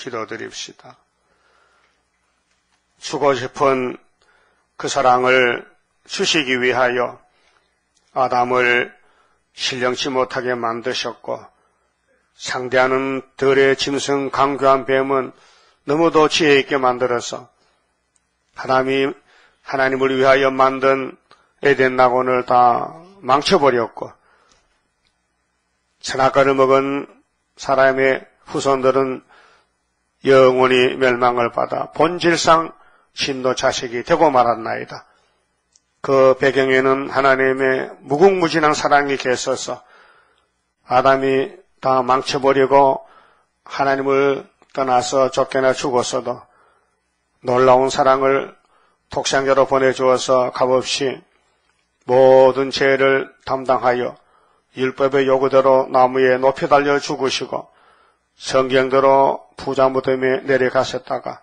기도드립시다. 주고 싶은 그 사랑을 주시기 위하여 아담을 신령치 못하게 만드셨고, 상대하는 들의 짐승 강교한 뱀은 너무도 지혜 있게 만들어서 하나님을 위하여 만든 에덴 낙원을 다 망쳐버렸고, 선악과를 먹은 사람의 후손들은 영원히 멸망을 받아 본질상 진노 자식이 되고 말았나이다. 그 배경에는 하나님의 무궁무진한 사랑이 계셔서 아담이 다 망쳐버리고 하나님을 떠나서 쫓겨나 죽었어도 놀라운 사랑을 독생자로 보내주어서 값없이 모든 죄를 담당하여 율법의 요구대로 나무에 높이 달려 죽으시고, 성경대로 부자 무덤에 내려가셨다가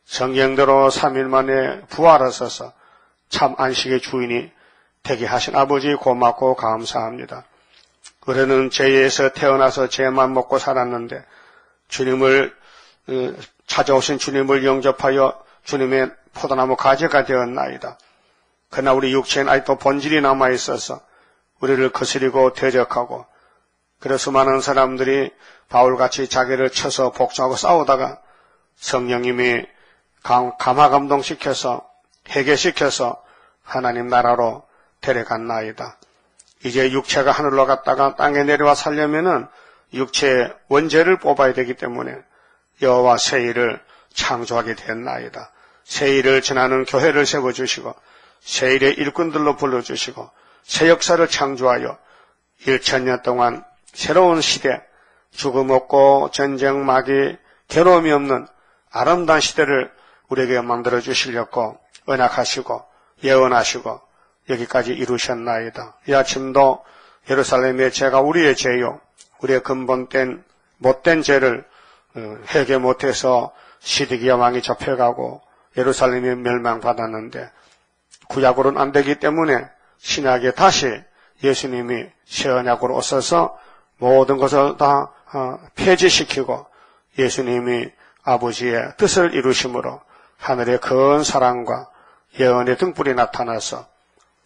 성경대로 3일 만에 부활하셔서 참 안식의 주인이 되게 하신 아버지 고맙고 감사합니다. 우리는 죄에서 태어나서 죄만 먹고 살았는데 주님을 찾아오신 주님을 영접하여 주님의 포도나무 가지가 되었나이다. 그러나 우리 육체는 아직도 본질이 남아있어서 우리를 거스리고 대적하고, 그래서 많은 사람들이 바울같이 자기를 쳐서 복종하고 싸우다가 성령님이 감화감동시켜서 회개시켜서 하나님 나라로 데려갔나이다. 이제 육체가 하늘로 갔다가 땅에 내려와 살려면은 육체의 원죄를 뽑아야 되기 때문에 여호와 새 일을 창조하게 됐나이다. 새 일을 전하는 교회를 세워주시고 새 일의 일꾼들로 불러주시고 새 역사를 창조하여 1000년 동안 새로운 시대, 죽음 없고 전쟁, 마귀, 괴로움이 없는 아름다운 시대를 우리에게 만들어 주시려고 언약하시고 예언하시고 여기까지 이루셨나이다. 이 아침도 예루살렘의 죄가 우리의 죄요, 우리의 근본된 못된 죄를 회개 못해서 시드기야 왕이 접해가고 예루살렘이 멸망받았는데 구약으로는 안 되기 때문에 신약에 다시 예수님이 새 언약으로 오셔서 모든 것을 다 폐지시키고 예수님이 아버지의 뜻을 이루심으로 하늘의 큰 사랑과 예언의 등불이 나타나서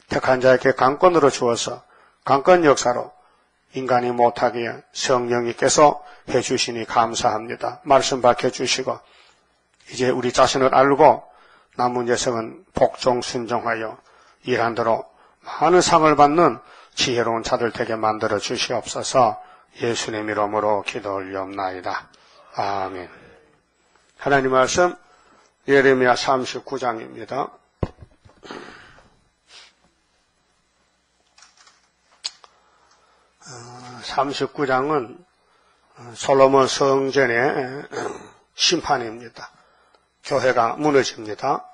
택한 자에게 강권으로 주어서 강권 역사로 인간이 못하게 성령님께서 해주시니 감사합니다. 말씀 밝혀주시고 이제 우리 자신을 알고 남은 여성은 복종 순종하여 일한 대로 많은 상을 받는 지혜로운 자들 되게 만들어 주시옵소서. 예수님 이름으로 기도 올리옵나이다. 아멘. 하나님 말씀 예레미야 39장입니다. 어, 39장은 솔로몬 성전의 심판입니다. 교회가 무너집니다.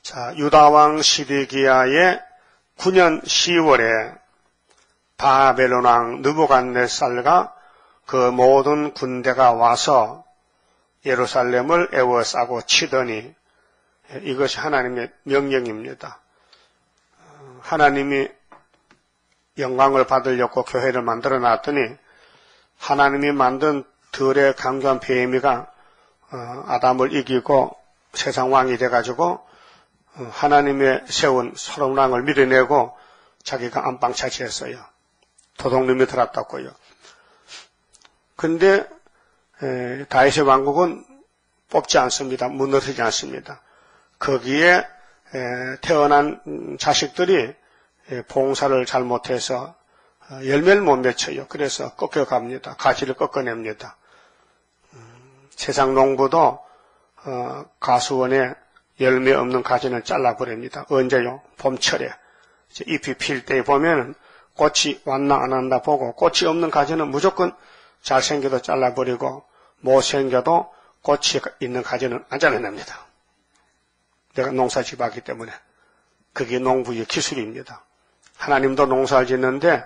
자, 유다왕 시드기야의 9년 10월에 바벨론 왕 느부갓네살과 그 모든 군대가 와서 예루살렘을 에워싸고 치더니 이것이 하나님의 명령입니다. 하나님이 영광을 받으려고 교회를 만들어 놨더니 하나님이 만든 들의 강교한 뱀이가 아담을 이기고 세상 왕이 돼가지고 하나님의 세운 서로운 왕을 밀어내고 자기가 안방 차지했어요. 도둑놈이 들었다고요. 근데 다윗의 왕국은 뽑지 않습니다. 무너지지 않습니다. 거기에 태어난 자식들이 봉사를 잘못해서 열매를 못 맺혀요. 그래서 꺾여갑니다. 가지를 꺾어냅니다. 세상 농부도 가수원에 열매 없는 가지는 잘라버립니다. 언제요? 봄철에 잎이 필 때 보면 꽃이 왔나 안 왔나 보고 꽃이 없는 가지는 무조건 잘생겨도 잘라버리고 못생겨도 꽃이 있는 가지는 안 잘라냅니다. 내가 농사짓고 하기 때문에 그게 농부의 기술입니다. 하나님도 농사를 짓는데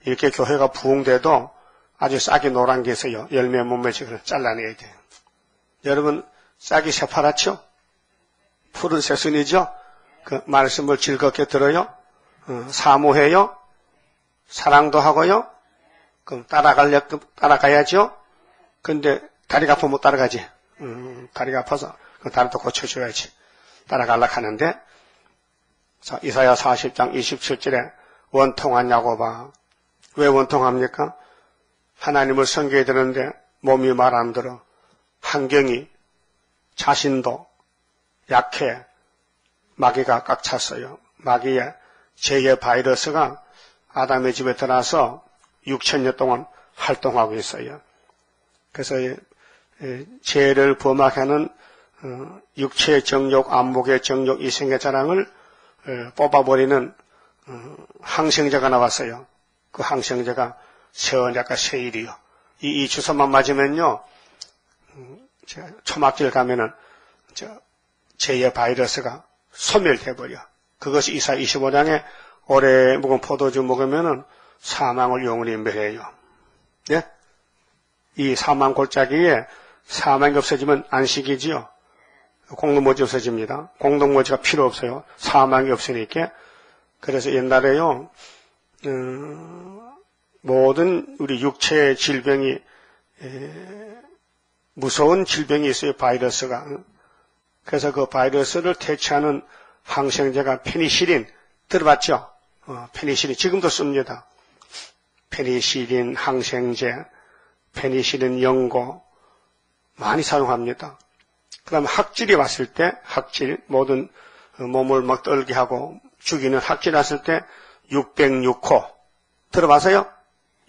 이렇게 교회가 부흥돼도 아주 싹이 노란 게 있어요. 열매 못 맺히거나 잘라내야 돼요. 여러분 싹이 새파랗죠? 푸른 새순이죠? 그 말씀을 즐겁게 들어요? 사모해요? 사랑도 하고요? 그럼 따라가야죠? 근데 다리가 아프면 못 따라가지. 다리가 아파서 그 다리도 고쳐줘야지. 따라가려고 하는데, 자, 이사야 40장 27절에 원통하냐고 봐. 왜 원통합니까? 하나님을 섬겨야 되는데 몸이 말 안 들어. 환경이, 자신도 약해. 마귀가 꽉 찼어요. 마귀의 죄의 바이러스가 아담의 집에 들어와서 6,000년 동안 활동하고 있어요. 그래서 죄를 범하게 하는 육체의 정욕, 안목의 정욕, 이생의 자랑을 뽑아버리는 항생제가 나왔어요. 그 항생제가 세원약과 세일이요. 이 주사만 맞으면요, 초막길 가면은 죄의 바이러스가 소멸돼버려. 그것이 이사야 25장에 오래 묵은 포도주 먹으면은 사망을 영원히 멸해요. 네? 이 사망 골짜기에 사망이 없어지면 안식이지요. 공동모지 없어집니다. 공동모지가 필요 없어요. 사망이 없으니까. 그래서 옛날에요, 모든 우리 육체의 질병이, 무서운 질병이 있어요, 바이러스가. 그래서 그 바이러스를 퇴치하는 항생제가 페니실린, 들어봤죠? 페니실린, 지금도 씁니다. 페니실린 항생제, 페니실린 연고, 많이 사용합니다. 그 다음에 학질이 왔을 때, 학질, 모든 몸을 막 떨게 하고 죽이는 학질 왔을 때, 606호. 들어봤어요?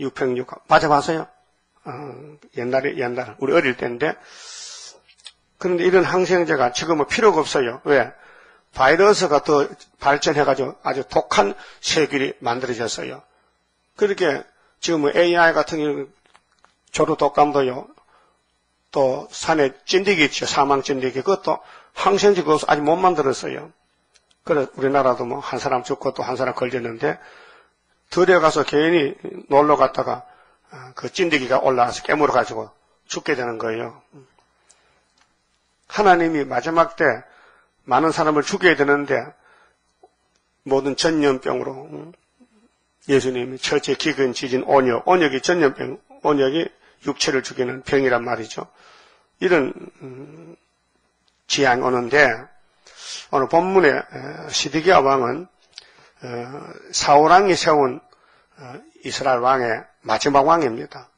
606호. 맞아봤어요? 옛날에, 우리 어릴 때인데. 그런데 이런 항생제가 지금은 필요가 없어요. 왜? 바이러스가 더 발전해가지고 아주 독한 세균이 만들어졌어요. 그렇게 지금 AI 같은 경우 조류 독감도요. 또 산에 찐득이 있죠. 사망 찐득이. 그것도 항생제 그것도 아직 못 만들었어요. 그래 우리나라도 뭐 한 사람 죽고 또 한 사람 걸렸는데 들여가서 괜히 놀러 갔다가 그 찐득이가 올라와서 깨물어가지고 죽게 되는 거예요. 하나님이 마지막 때 많은 사람을 죽여야 되는데 모든 전염병으로 예수님이 철제 기근 지진 온역이 전염병, 온역이 육체를 죽이는 병이란 말이죠. 이런 지향이 오는데 오늘 본문에 시드기야 왕은 사울 왕이 세운 이스라엘 왕의 마지막 왕입니다.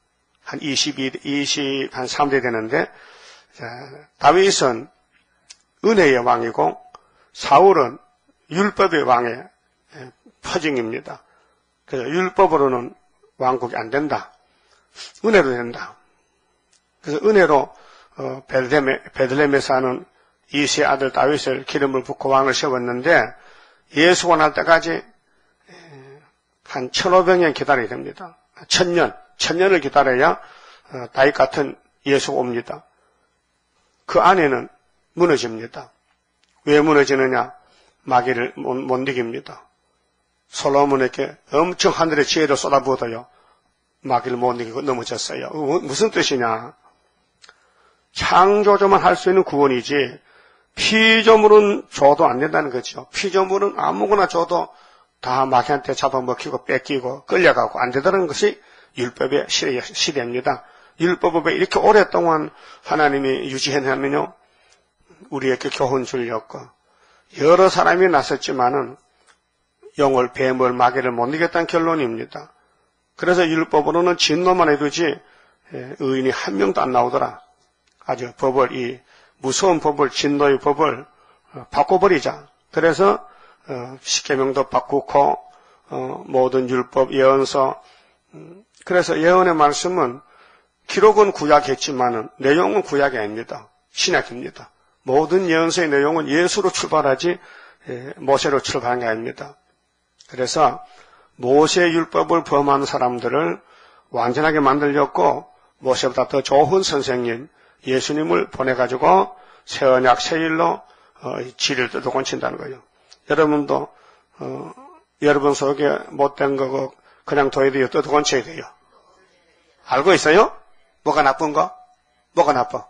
한 3대 되는데 다윗은 은혜의 왕이고 사울은 율법의 왕의 퍼징입니다. 그래서 율법으로는 왕국이 안 된다. 은혜로 된다. 그래서 은혜로 베들레헴에 사는 이세의 아들 다윗을 기름을 붓고 왕을 세웠는데 예수가 날 때까지 한 1500년 기다려야 됩니다. 1000년을 기다려야 다윗 같은 예수가 옵니다. 그 안에는 무너집니다. 왜 무너지느냐? 마귀를 못 이깁니다. 솔로몬에게 엄청 하늘의 지혜를 쏟아부어도요. 마귀를 못 이기고 넘어졌어요. 무슨 뜻이냐? 창조조만 할 수 있는 구원이지 피조물은 줘도 안 된다는 거죠. 피조물은 아무거나 줘도 다 마귀한테 잡아먹히고 뺏기고 끌려가고 안 되다는 것이 율법의 시대입니다. 율법에 이렇게 오랫동안 하나님이 유지해내면요. 우리에게 교훈 주려고 여러 사람이 나섰지만은 영을, 뱀을, 마귀를 못 이겼다는 결론입니다. 그래서 율법으로는 진노만 해두지 의인이 한 명도 안 나오더라. 아주 법을, 이 무서운 법을, 진노의 법을 바꿔버리자. 그래서 십계명도 바꾸고 모든 율법, 예언서, 그래서 예언의 말씀은 기록은 구약했지만은 내용은 구약이 아닙니다. 신약입니다. 모든 예언서의 내용은 예수로 출발하지 모세로 출발한 게 아닙니다. 그래서 모세의 율법을 범한 사람들을 완전하게 만들려고 모세보다 더 좋은 선생님 예수님을 보내가지고 새 언약 새 일로 지를 뜯어곤친다는 거예요. 여러분도 여러분 속에 못된 거고 그냥 둬야 돼요? 뜯어곤쳐야 돼요? 알고 있어요? 뭐가 나쁜 거? 뭐가 나빠?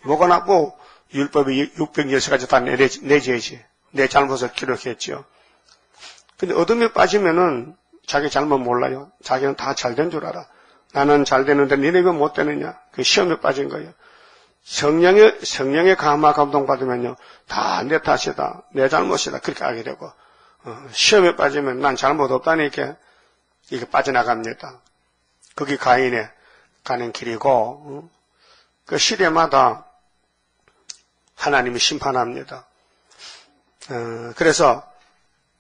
뭐가 나쁘고 율법이 610가지 다 내줘야지. 내 잘못을 기록했죠. 근데 어둠에 빠지면은 자기 잘못 몰라요. 자기는 다 잘된 줄 알아. 나는 잘 되는데 니네 왜 못 되느냐? 그 시험에 빠진 거예요. 성령의 감화 감동받으면요, 다 내 탓이다, 내 잘못이다, 그렇게 알게 되고, 시험에 빠지면 난 잘못 없다니까, 이게 빠져나갑니다. 그게 가인의 가는 길이고, 그 시대마다 하나님이 심판합니다. 그래서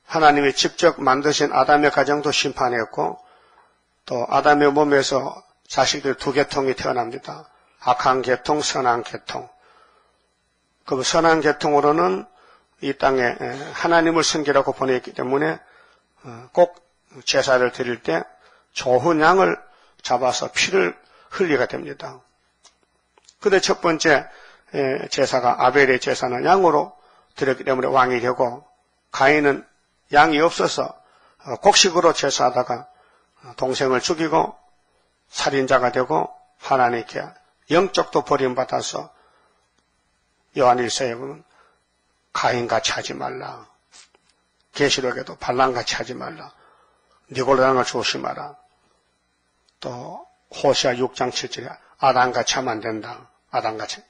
하나님이 직접 만드신 아담의 가정도 심판했고, 또 아담의 몸에서 자식들 두 계통이 태어납니다. 악한 계통, 선한 계통. 그 선한 계통으로는 이 땅에 하나님을 섬기라고 보냈기 때문에 꼭 제사를 드릴 때 좋은 양을 잡아서 피를 흘리게 됩니다. 근데 첫 번째 제사가 아벨의 제사는 양으로 드렸기 때문에 왕이 되고, 가인은 양이 없어서 곡식으로 제사하다가 동생을 죽이고 살인자가 되고 하나님께 영적도 버림받아서 요한일서에 보면 가인같이 하지 말라. 계시록에도 발람같이 하지 말라. 니골라당을 조심하라. 또 호시아 6장 7절에 아담같이 하면 안 된다. 아담같이.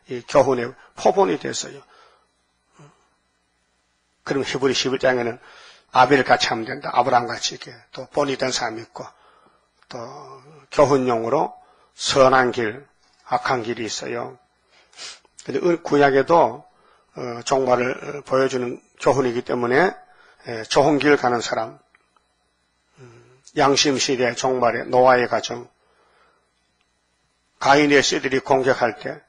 이 교훈의 포본이 됐어요. 그럼 히브리 11장에는 아벨같이 하면 된다. 아브라함같이 이렇게 또 본이 된 사람이 있고, 또 교훈용으로 선한 길, 악한 길이 있어요. 근데 구약에도 종말을 보여주는 교훈이기 때문에 좋은 길 가는 사람, 양심시대 종말의 노아의 가정, 가인의 씨들이 공격할 때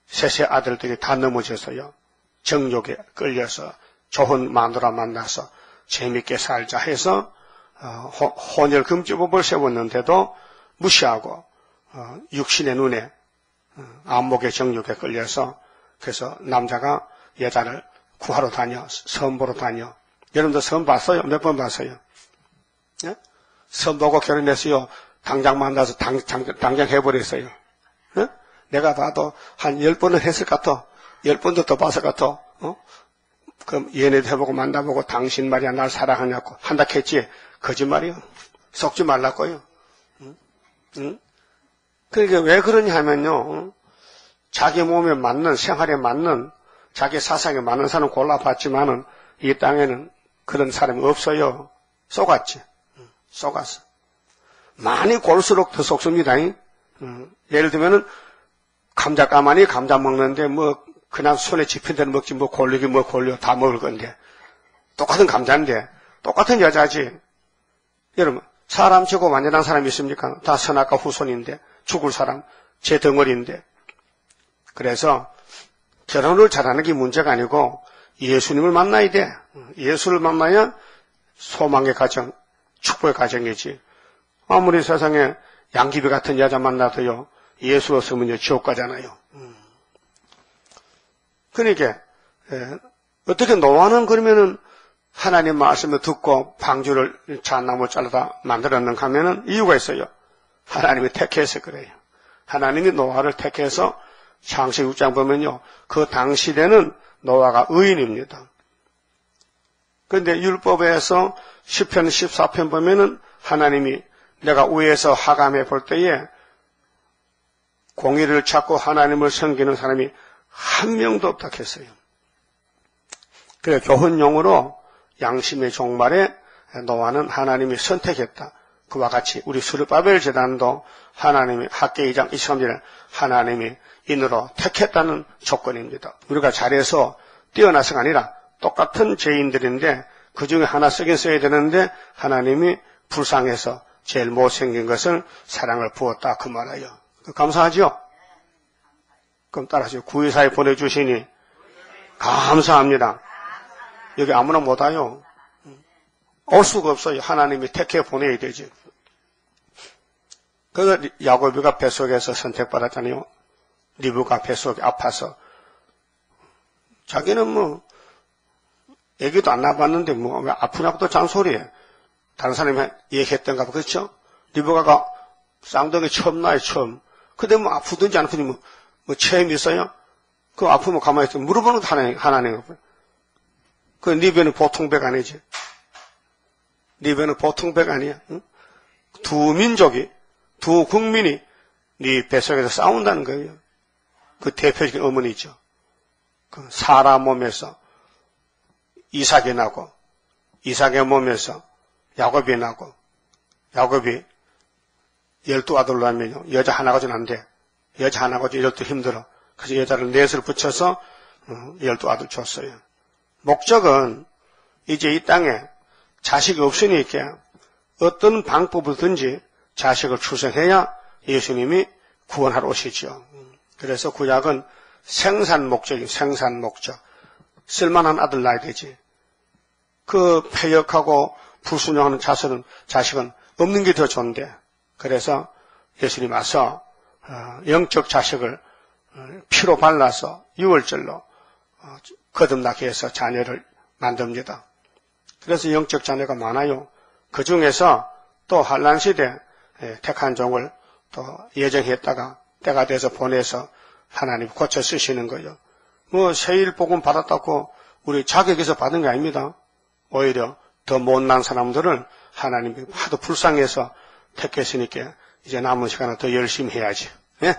셋의 아들들이 다 넘어져서요, 정욕에 끌려서 좋은 마누라 만나서 재밌게 살자 해서 혼혈 금지법을 세웠는데도 무시하고 육신의 눈에 안목의 정욕에 끌려서, 그래서 남자가 여자를 구하러 다녀, 선 보러 다녀. 여러분도 선 봤어요? 몇 번 봤어요? 예? 선 보고 결혼했어요? 당장 만나서 당장 해버렸어요. 예? 내가 봐도 한 10번은 했을 것 같아. 10번도 더 봤을 것 같아. 그럼 연애도 해보고 만나보고 당신 말이야 날 사랑하냐고 한다 했지. 거짓말이요. 속지 말라고요. 응? 그러니까 왜 그러냐 하면요, 자기 몸에 맞는, 생활에 맞는, 자기 사상에 맞는 사람 골라봤지만은 이 땅에는 그런 사람이 없어요. 속았지. 속았어. 많이 골수록 더 속습니다. 예를 들면은 감자 까마니 감자 먹는데 뭐 그냥 손에 집힌 대로 먹지 뭐 골리기 뭐 골려 다 먹을 건데, 똑같은 감자인데 똑같은 여자지. 여러분, 사람 치고 완전한 사람이 있습니까? 다 선악과 후손인데, 죽을 사람 제 덩어리인데. 그래서 결혼을 잘하는 게 문제가 아니고 예수님을 만나야 돼. 예수를 만나야 소망의 가정, 축복의 가정이지. 아무리 세상에 양귀비 같은 여자 만나도요, 예수 없으면요 지옥 가잖아요. 그러니까 어떻게 노아는 그러면은 하나님 말씀을 듣고 방주를 잣나무 잘라다 만들었는가 하면은 이유가 있어요. 하나님이 택해서 그래요. 하나님이 노아를 택해서 창세기 6장 보면요, 그 당시에는 노아가 의인입니다. 그런데 율법에서 시편 14편 보면은 하나님이 내가 위에서 하감해 볼 때에 공의를 찾고 하나님을 섬기는 사람이 한 명도 없다 했어요. 그래 교훈용으로 양심의 종말에 노아는 하나님이 선택했다. 그와 같이 우리 스룹바벨 제단도 하나님이 학계 2장 23절에 하나님이 인으로 택했다는 조건입니다. 우리가 잘해서 뛰어나서가 아니라 똑같은 죄인들인데 그중에 하나 쓰긴 써야 되는데 하나님이 불쌍해서 제일 못생긴 것을 사랑을 부었다 그 말이에요. 감사하죠? 그럼 따라서 구의사에 보내주시니 감사합니다. 여기 아무나 못 와요. 올 수가 없어요. 하나님이 택해 보내야 되지. 그래서 야곱이가 뱃속에서 선택받았잖아요. 리브가 뱃속에 아파서. 자기는 뭐 애기도 안 낳아봤는데 뭐 왜 아프냐고 또 잔소리해. 다른 사람이 얘기했던가 봐. 그렇죠? 리브가가 쌍둥이 처음 나요. 처음. 근데 뭐 아프든지 안 아프든지 뭐 체험이 있어요? 그 아프면 가만히 있어. 물어보는 것도 하나님. 그 리브는 보통 백 아니지. 리브는 보통 백 아니야. 응? 두 민족이 두 국민이 네 뱃속에서 싸운다는 거예요. 그 대표적인 어머니죠. 그 사라 몸에서 이삭이 나고, 이삭의 몸에서 야곱이 나고, 야곱이 12아들로 하면요, 여자 하나 가지고는 안 돼. 여자 하나 가지고 12 힘들어. 그래서 여자를 넷을 붙여서 12아들 줬어요. 목적은 이제 이 땅에 자식이 없으니까 어떤 방법을든지 자식을 출생해야 예수님이 구원하러 오시죠. 그래서 구약은 생산 목적이 생산 목적. 쓸만한 아들 낳아야 되지. 그 패역하고 불순종하는 자식은 없는 게 더 좋은데. 그래서 예수님 와서 영적 자식을 피로 발라서 유월절로 거듭나게 해서 자녀를 만듭니다. 그래서 영적 자녀가 많아요. 그 중에서 또 환란 시대 택한 종을 또 예정했다가 때가 돼서 보내서 하나님 고쳐 쓰시는 거예요. 뭐 세일 복음 받았다고 우리 자격에서 받은 게 아닙니다. 오히려 더 못난 사람들을 하나님이 하도 불쌍해서 택했으니까 이제 남은 시간은 더 열심히 해야지. 예?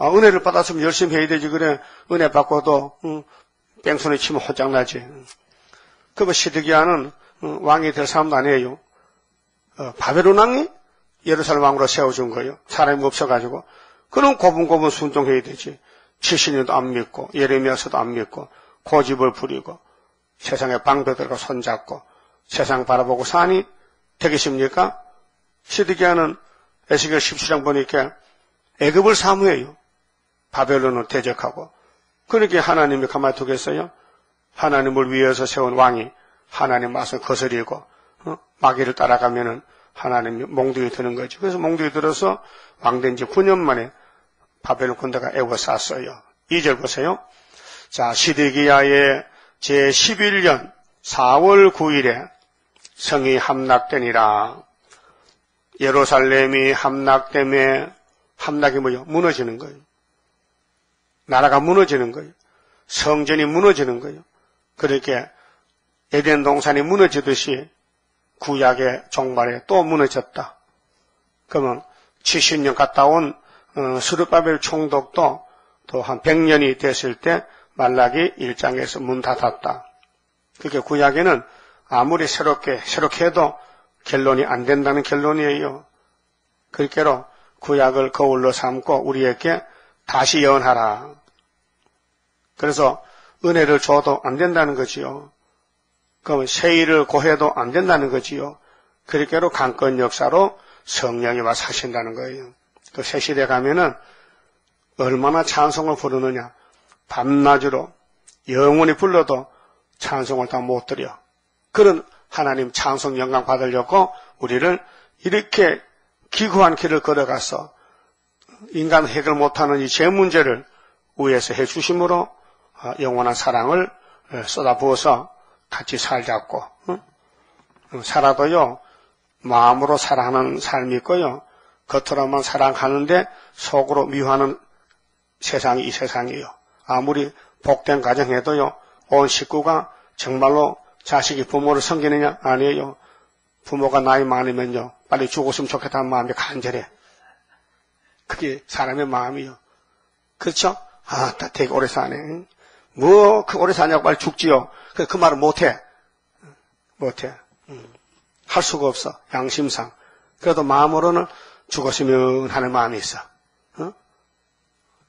은혜를 받았으면 열심히 해야 되지. 그래 은혜 받고도 뺑소니 치면 호장나지. 그 시드기야는 왕이 될 사람도 아니에요. 바벨론 왕이 예루살렘 왕으로 세워준 거예요. 사람이 없어가지고. 그럼 고분고분 순종해야 되지. 70년도 안 믿고 예레미야서도 안 믿고 고집을 부리고 세상의 방배들과 손잡고 세상 바라보고 사니 되겠습니까? 시드기야는 에스겔 17장 보니까 애굽을 사모해요. 바벨론을 대적하고. 그렇게 하나님이 가만히 두겠어요? 하나님을 위해서 세운 왕이 하나님 말씀 거스리고 마귀를 따라가면은 하나님이 몽둥이 드는 거죠. 그래서 몽둥이 들어서 왕된 지 9년 만에 바벨론 군대가 에워쌌어요. 2절 보세요. 자, 시드기야의 제11년 4월 9일에 성이 함락되니라. 예루살렘이 함락됨에 함락이 뭐예요? 무너지는 거예요. 나라가 무너지는 거예요. 성전이 무너지는 거예요. 그렇게 에덴 동산이 무너지듯이 구약의 종말에 또 무너졌다. 그러면 70년 갔다 온 스룹바벨 총독도 또 한 100년이 됐을 때 말라기 1장에서 문 닫았다. 그렇게 구약에는 아무리 새롭게 해도 결론이 안 된다는 결론이에요. 그렇게로 구약을 거울로 삼고 우리에게 다시 예언하라. 그래서 은혜를 줘도 안 된다는 거지요. 그럼 세일을 고해도 안 된다는 거지요. 그렇게로 강권 역사로 성령이 와 사신다는 거예요. 그 새시대 가면은 얼마나 찬송을 부르느냐. 밤낮으로 영원히 불러도 찬송을 다 못 드려. 그런 하나님 찬송 영광 받으려고 우리를 이렇게 기구한 길을 걸어가서 인간 해결 못하는 이 죄 문제를 위에서 해주심으로 영원한 사랑을 쏟아부어서 같이 살자고. 살아도요 마음으로 사랑하는 삶이 있고요 겉으로만 사랑하는데 속으로 미워하는 세상이 이 세상이에요. 아무리 복된 가정해도요 온 식구가 정말로 자식이 부모를 섬기느냐? 아니에요. 부모가 나이 많으면요 빨리 죽었으면 좋겠다는 마음이 간절해. 그게 사람의 마음이요. 그렇죠? 되게 오래 사네. 그 오래 사냐고 빨리 죽지요. 그 말을 못해. 할 수가 없어. 양심상. 그래도 마음으로는 죽었으면 하는 마음이 있어.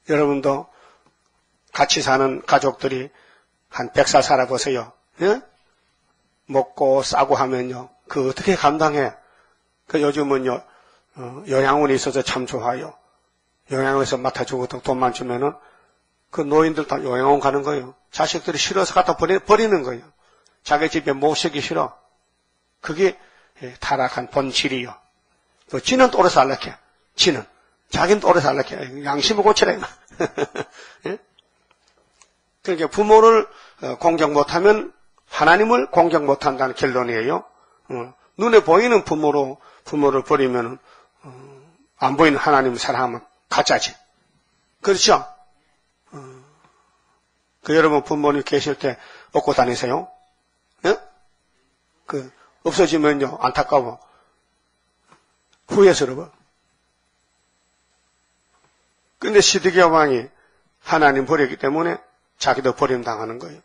여러분도 같이 사는 가족들이 한 100살 살아보세요. 예? 먹고 싸고 하면요. 그 어떻게 감당해? 그 요즘은요, 요양원이 있어서 참 좋아요. 요양원에서 맡아주고 돈만 주면은 그 노인들 다 요양원 가는 거예요. 자식들이 싫어서 갖다 버리는 거예요. 자기 집에 모시기 싫어. 그게 타락한 본질이요. 또 지는 또 오래 살라해. 지는. 자기는 또 오래 살라해. 양심을 고치라. 예? 그러니까 부모를 공경 못하면 하나님을 공경 못한다는 결론이에요. 눈에 보이는 부모를 버리면 안 보이는 하나님을 사랑하면 가짜지. 그렇죠? 여러분 부모님 계실 때 업고 다니세요? 예? 없어지면요 안타까워. 후회스러워. 근데 시드기야 왕이 하나님 버렸기 때문에 자기도 버림당하는 거예요.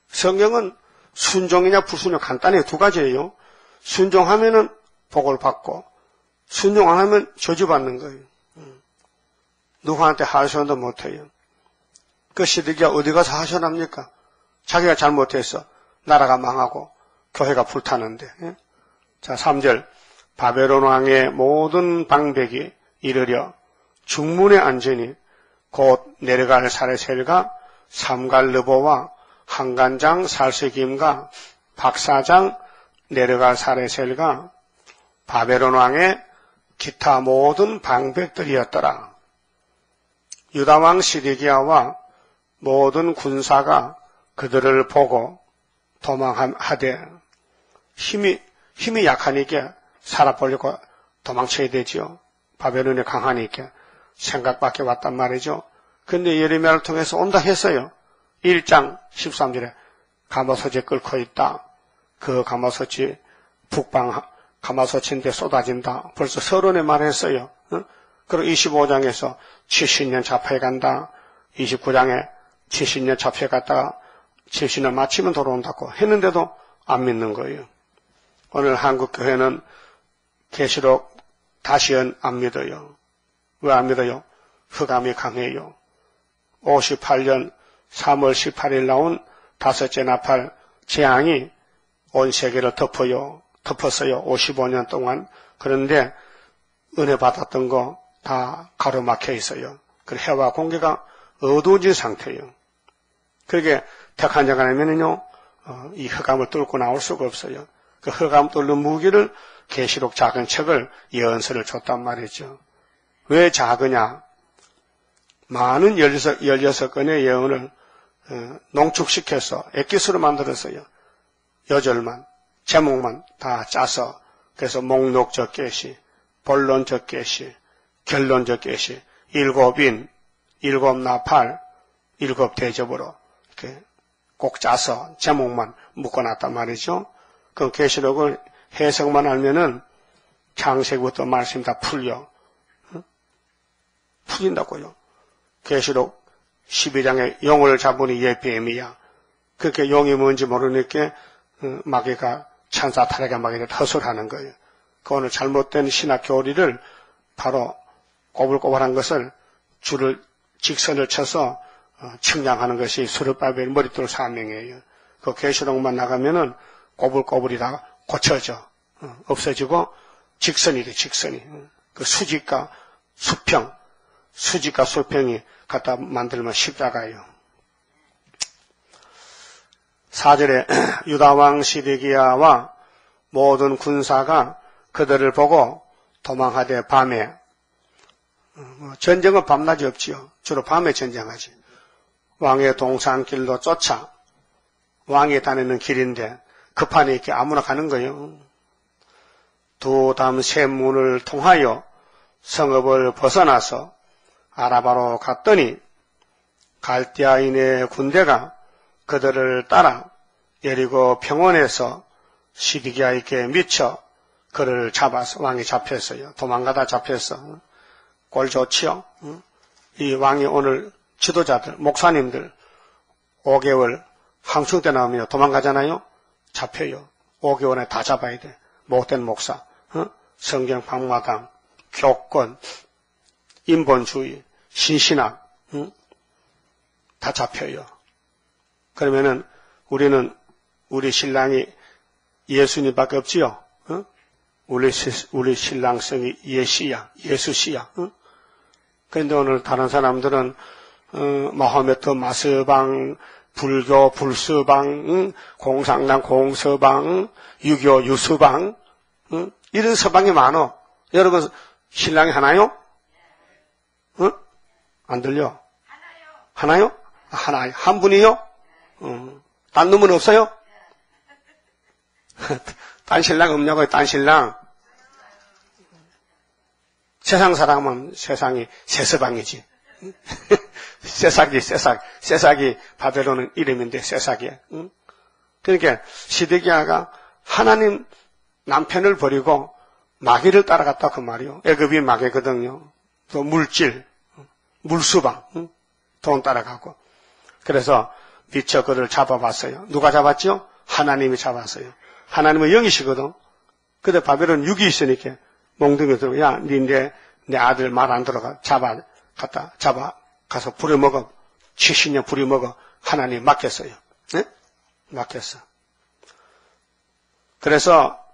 성경은 순종이냐 불순종 간단히 두 가지예요. 순종하면은 복을 받고 순종 안 하면 저주받는 거예요. 누구한테 하소연도 못해요. 그 시드기야 어디 가서 하소연합니까? 자기가 잘못해서 나라가 망하고 교회가 불타는데. 자, 3절. 바벨론 왕의 모든 방백이 이르려 중문에 앉으니 곧 내려갈 사레셀과 삼갈르보와 한간장 살세김과 박사장 내려갈 사레셀과 바벨론 왕의 기타 모든 방백들이었더라. 유다 왕 시드기야와 모든 군사가 그들을 보고 도망하되 힘이 약하니까 살아보려고 도망쳐야 되지요. 바벨론이 강하니까 생각밖에 왔단 말이죠. 근데 예레미야를 통해서 온다 했어요. 1장 13절에 가마솥이 끓고 있다. 그 가마솥이 북방 가마솥인데 쏟아진다. 벌써 서론에 말했어요. 그리고 25장에서 70년 잡혀에 간다. 29장에 70년 잡혀에 갔다가 70년 마치면 돌아온다고 했는데도 안 믿는 거예요. 오늘 한국 교회는 계시록 다시은 안 믿어요. 왜 안 믿어요? 흑암이 강해요. 58년 3월 18일 나온 다섯째 나팔 재앙이 온 세계를 덮었어요. 55년 동안. 그런데 은혜 받았던 거 다 가로막혀 있어요. 그 해와 공기가 어두워진 상태예요. 그게 택한 자가 아니면요, 이 흑암을 뚫고 나올 수가 없어요. 그 흑암 뚫는 무기를 계시록 작은 책을 예언서를 줬단 말이죠. 왜 작으냐? 많은 16건의 예언을 농축시켜서 엑기스로 만들었어요. 여절만, 제목만 다 짜서, 그래서 목록적 계시, 본론적 계시, 결론적 계시, 7인, 7나팔, 7대접으로 이렇게 꼭 짜서 제목만 묶어놨단 말이죠. 그 계시록을 해석만 알면은 창세기부터 말씀이 다 풀린다고요. 계시록 12장에 용을 잡으니 얘 뱀이야. 그렇게 용이 뭔지 모르니까 마귀가 천사 타락의 마귀를 허술하는 거예요. 그 오늘 잘못된 신학 교리를 바로 꼬불꼬불한 것을 줄을 직선을 쳐서 측량하는 것이 수르바벨 머릿돌 사명이에요. 그 계시록만 나가면은 꼬불꼬불이 다 고쳐져 없어지고 직선이 돼. 직선이. 그 수직과 수평, 수직과 수평이 갖다 만들면 십자가예요. 4절에 유다왕 시드기야와 모든 군사가 그들을 보고 도망하되 밤에, 전쟁은 밤낮이 없지요. 주로 밤에 전쟁하지. 왕의 동산길로 쫓아, 왕이 다니는 길인데 급하니 이렇게 아무나 가는 거예요. 두 담 세 문을 통하여 성읍을 벗어나서 아라바로 갔더니 갈대아인의 군대가 그들을 따라 여리고 평원에서 시드기야에게 미쳐 그를 잡아서 왕이 잡혔어요. 도망가다 잡혔어. 꼴 좋지요? 이 왕이 오늘 지도자들, 목사님들 5개월 항충 때 나오면 도망가잖아요. 잡혀요. 5개월에 다 잡아야 돼. 못된 목사, 성경 박마당, 교권, 인본주의, 신신학, 다 잡혀요. 그러면은 우리는 우리 신랑이 예수님밖에 없지요. 우리 신랑성이 예수시야. 그런데 오늘 다른 사람들은 마호메트 마스방, 불교 불서방, 공산당 공서방, 유교 유서방, 이런 서방이 많어. 여러분 신랑이 하나요? 안 들려? 하나요? 하나요. 한 분이요? 딴 놈은 없어요? 딴 신랑 없냐고요? 딴 신랑. 세상 사람은 세상이 세서방이지. 세삭이 바벨론은 이름인데 세삭이야. 그러니까 시드기야가 하나님 남편을 버리고 마귀를 따라갔다 그 말이요. 애굽이 마귀거든요. 또 물질, 물수방, 돈 따라가고. 그래서 미처 그를 잡아봤어요. 누가 잡았죠? 하나님이 잡았어요. 하나님은 영이시거든. 근데 바벨론 육이 있으니까 몽둥이 들고, 야, 내 아들 말 안 들어가. 가서 부려먹어. 70년 부려먹어. 하나님 맡겼어요. 네? 맡겼어. 그래서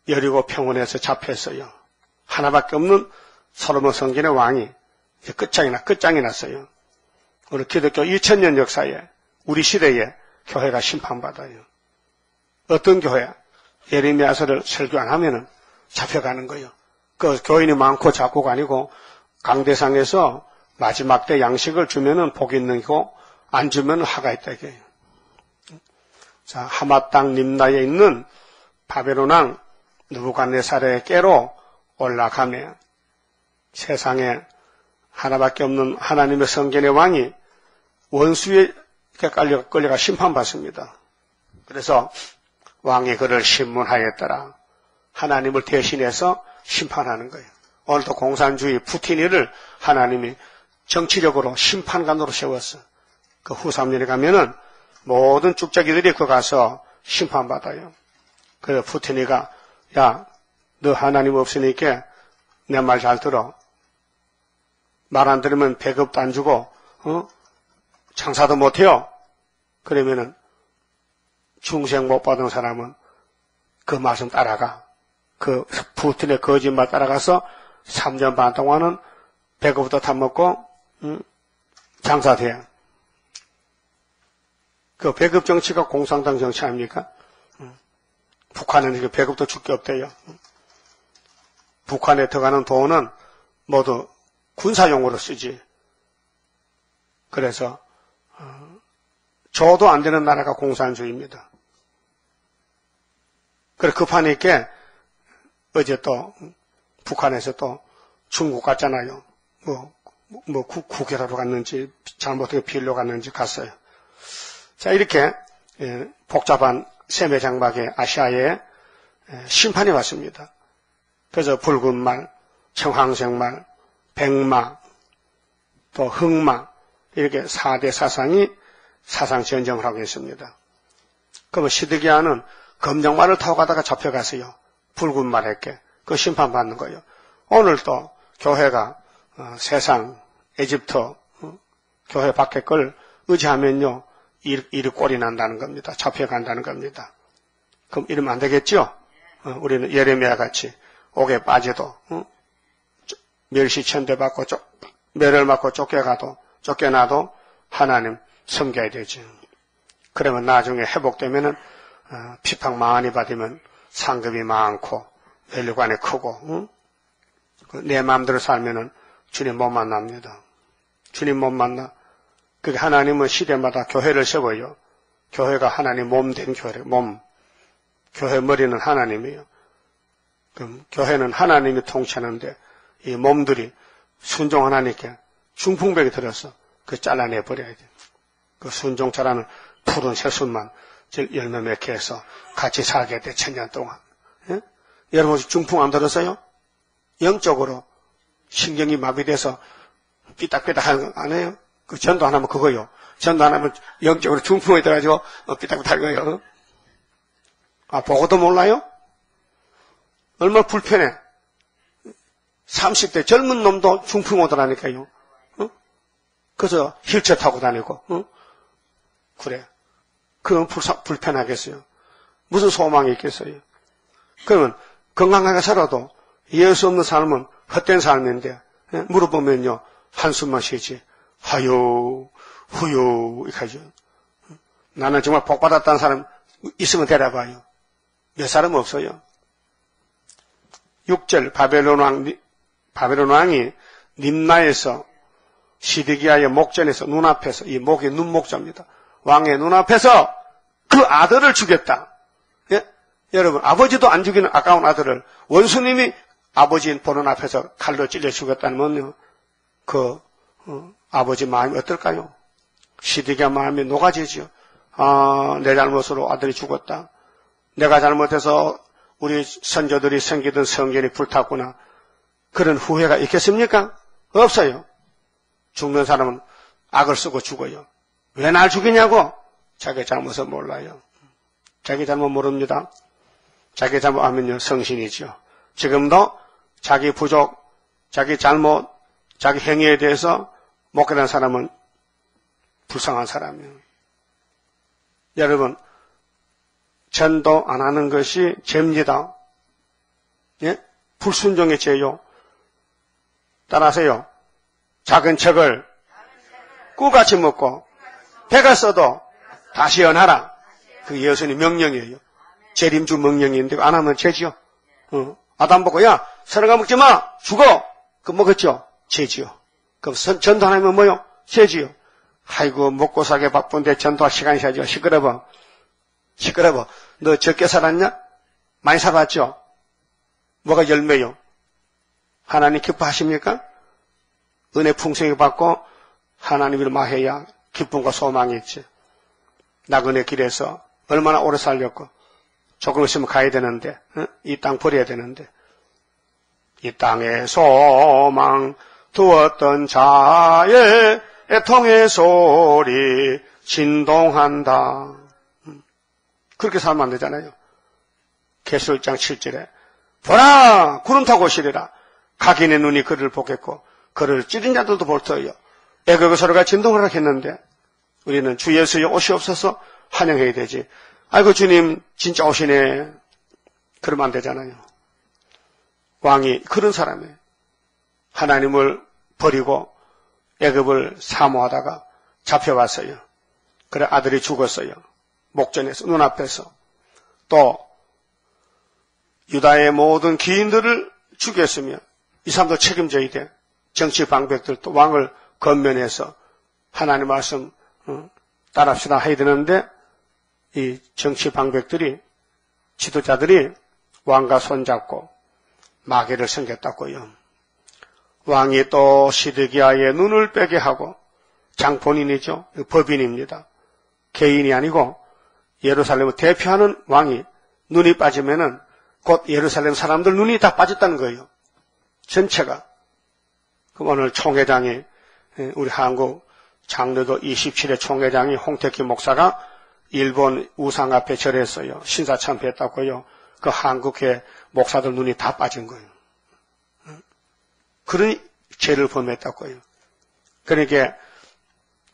여리고 평원에서 잡혔어요. 하나밖에 없는 솔로몬 성전의 왕이 이제 끝장이 났어요. 우리 기독교 2000년 역사에, 우리 시대에 교회가 심판받아요. 어떤 교회? 예레미야서를 설교 안 하면은 잡혀가는 거예요. 그 교인이 많고 작고가 아니고 강대상에서 마지막 때 양식을 주면은 복이 있는 거고 안 주면은 화가 있다 이게. 자, 하맛 땅 림나에 있는 바벨론 왕 느부갓네살의 께로 올라가며 세상에 하나밖에 없는 하나님의 성전의 왕이 원수에 끌려가 심판받습니다. 그래서 왕이 그를 신문하였더라. 하나님을 대신해서 심판하는 거예요. 오늘도 공산주의 푸틴이를 하나님이 정치적으로 심판관으로 세웠어. 그 후 3년에 가면은 모든 쭉자기들이 그 가서 심판받아요. 그래서 푸틴이가, 야, 너 하나님 없으니까 내 말 잘 들어. 말 안 들으면 배급도 안 주고, 장사도 못해요. 그러면은 중생 못 받은 사람은 그 말씀 따라가. 그 푸틴의 거짓말 따라가서 3년 반 동안은 배급도 다 먹고 장사돼요. 그 배급 정치가 공산당 정치 아닙니까? 북한은 배급도 줄 게 없대요. 북한에 들어가는 돈은 모두 군사용으로 쓰지. 그래서 줘도 안 되는 나라가 공산주의입니다. 그래 급하니까 어제 또 북한에서 또 중국 갔잖아요. 국회라로 갔는지 잘못하게 빌려 갔는지 갔어요. 자, 이렇게 복잡한 세매장막의 아시아에 심판이 왔습니다. 그래서 붉은 말, 청황색 말, 백마, 또 흑마 이렇게 4대 사상이 사상 전쟁을 하고 있습니다. 그러면 시드기야는 검정말을 타고 가다가 잡혀갔어요. 붉은 말에게. 그 심판받는 거예요. 오늘 또 교회가 세상 에집트 교회 밖에 걸 의지하면요 이리 꼴이 난다는 겁니다. 잡혀간다는 겁니다. 그럼 이러면 안 되겠죠? 우리는 예레미야 같이 옥에 빠져도 멸시천대 받고 멸을 맞고 쫓겨나도 하나님 섬겨야 되죠. 그러면 나중에 회복되면은 피팍 많이 받으면 상급이 많고 혈관이 크고 내 마음대로 살면은 주님 못 만납니다. 주님 못 만나. 그게 하나님은 시대마다 교회를 세워요. 교회가 하나님 몸 된 교회래. 몸. 교회 머리는 하나님이에요. 그럼 교회는 하나님이 통치하는데 이 몸들이 순종하나니까 중풍병이 들어서 그 잘라내 버려야 돼. 그 순종 잘하는 푸른 새순만 열매 맺게 해서 같이 살게 돼. 1000년 동안. 예? 여러분 중풍 안 들었어요? 영적으로 신경이 마비돼서 삐딱삐딱 하는 거 안 해요? 그 전도 안 하면 그거요. 전도 안 하면 영적으로 중풍이 들어가지고 삐딱삐딱 하는 거예요. 보고도 몰라요? 얼마나 불편해. 30대 젊은 놈도 중풍 오더라니까요. 그래서 휠체어 타고 다니고. 그래. 그건 불편하겠어요. 무슨 소망이 있겠어요. 그러면 건강하게 살아도 예수 없는 삶은 헛된 삶인데 물어보면요 한숨만 쉬지 하요 후요 이렇게 하죠. 나는 정말 복받았다는 사람 있으면 데려봐요. 몇 사람 없어요. 6절 바벨론 왕이 림나에서 시드기야의 목전에서 눈앞에서 이 목이 눈목자입니다. 왕의 눈앞에서 그 아들을 죽였다. 예? 여러분 아버지도 안 죽이는 아까운 아들을 원수님이 아버지인 보는 앞에서 칼로 찔려 죽였다면요. 그 아버지 마음이 어떨까요? 시드기야 마음이 녹아지죠. 내 잘못으로 아들이 죽었다. 내가 잘못해서 우리 선조들이 섬기던 성전이 불탔구나. 그런 후회가 있겠습니까? 없어요. 죽는 사람은 악을 쓰고 죽어요. 왜 날 죽이냐고? 자기 잘못을 몰라요. 자기 잘못 모릅니다. 자기 잘못 알면요, 성신이죠. 지금도 자기 부족, 자기 잘못, 자기 행위에 대해서 못 깨달은 사람은 불쌍한 사람이에요. 여러분, 전도 안 하는 것이 죄입니다. 예? 불순종의 죄요. 따라하세요. 작은 척을 꿀같이 먹고 배가 써도 다시 연하라. 그 예수님 명령이에요. 재림주 명령인데 안 하면 죄지요. 아담 보고 야 선악과 먹지 마. 죽어. 그 먹었죠. 죄지요. 그럼 전도 안 하면 뭐요? 죄지요. 아이고 먹고 살게 바쁜데 전도할 시간이 있어야죠. 시끄러워. 너 적게 살았냐? 많이 살았죠? 뭐가 열매요? 하나님 기뻐하십니까? 은혜 풍성히 받고 하나님을 마해야 기쁨과 소망이 있지. 나그네 길에서 얼마나 오래 살렸고 조금 있으면 가야 되는데 이 땅 버려야 되는데 이 땅에 소망 두었던 자의 애통의 소리 진동한다. 그렇게 살면 안 되잖아요. 계시록 7절에 보라 구름 타고 오시리라. 각인의 눈이 그를 보겠고 그를 찌른 자들도 볼 터이요. 애굽의 소리가 진동을 하겠는데 우리는 주 예수의 오시옵소서 환영해야 되지. 아이고 주님 진짜 오시네. 그러면 안 되잖아요. 왕이 그런 사람이에요. 하나님을 버리고 애굽을 사모하다가 잡혀갔어요. 그래 아들이 죽었어요. 목전에서 눈앞에서. 또 유다의 모든 기인들을 죽였으며 이 사람도 책임져야 돼. 정치 방백들도 왕을 건면해서 하나님 말씀 따라합시다 해야 되는데 이 정치 방백들이 지도자들이 왕과 손잡고 마귀를 섬겼다고요. 왕이 또 시드기야의 눈을 빼게 하고 장본인이죠. 법인입니다. 개인이 아니고 예루살렘을 대표하는 왕이 눈이 빠지면은 곧 예루살렘 사람들 눈이 다 빠졌다는 거예요. 전체가. 그럼 오늘 총회장이 우리 한국 장로교 27회 총회장이 홍택기 목사가 일본 우상 앞에 절했어요. 신사참배했다고요. 그 한국의 목사들 눈이 다 빠진 거예요. 그런 죄를 범했다고요. 그러니까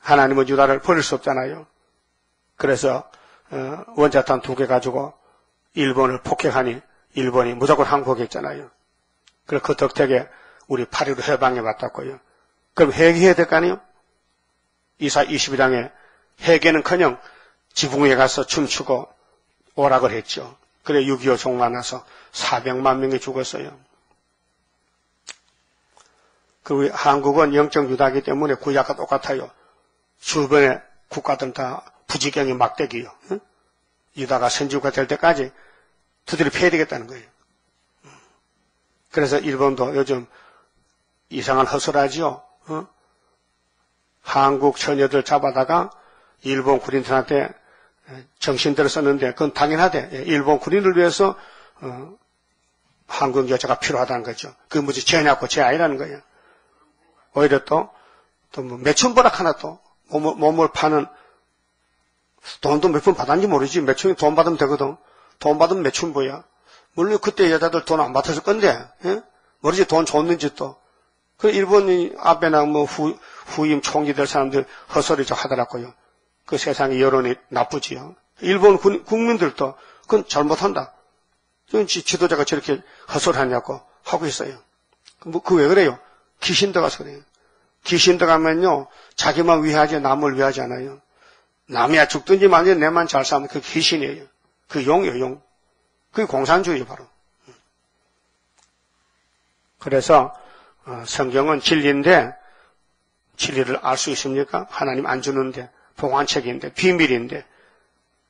하나님은 유다를 버릴 수 없잖아요. 그래서 원자탄 2개 가지고 일본을 폭격하니 일본이 무조건 항복했잖아요. 그래서 그 덕택에 우리 8.15 해방에 왔다고요. 그럼 회개해야 될 거 아니에요? 이사 22장에 회개는커녕 지붕에 가서 춤추고 오락을 했죠. 그래 6.25 종말 나서 400만 명이 죽었어요. 그리고 한국은 영적 유다이기 때문에 구약과 똑같아요. 주변의 국가들은 다 부지경이 막대기요. 응? 유다가 선지국가 될 때까지 두드려 패야 되겠다는 거예요. 그래서 일본도 요즘 이상한 허술하지요. 한국 처녀들 잡아다가 일본 군인들한테 정신대로 썼는데 그건 당연하대. 일본 군인을 위해서 한국 여자가 필요하다는 거죠. 그게 무지 죄냐고 죄 아니라는 거예요. 오히려 또 뭐 매춘보락 하나 또 몸을 파는 돈도 몇 푼 받았는지 모르지. 매춘이 돈 받으면 되거든. 돈 받으면 매춘보야. 물론 그때 여자들 돈 안 받았을 건데, 예? 모르지 돈 줬는지 또. 그 일본이 아베나 뭐 후임 총리들 사람들 헛소리 좀 하더라고요. 그 세상의 여론이 나쁘지요. 일본 국민들도 그건 잘못한다. 지도자가 저렇게 헛소리 하냐고 하고 있어요. 그 왜 그래요? 귀신도 가서 그래요. 귀신도 가면요, 자기만 위하지 남을 위하지 않아요. 남이야 죽든지 말든지 내만 잘 살면 그 귀신이에요. 그 용이에요, 용. 그게 공산주의 바로. 그래서 성경은 진리인데 진리를 알 수 있습니까? 하나님 안 주는데 보관책인데 비밀인데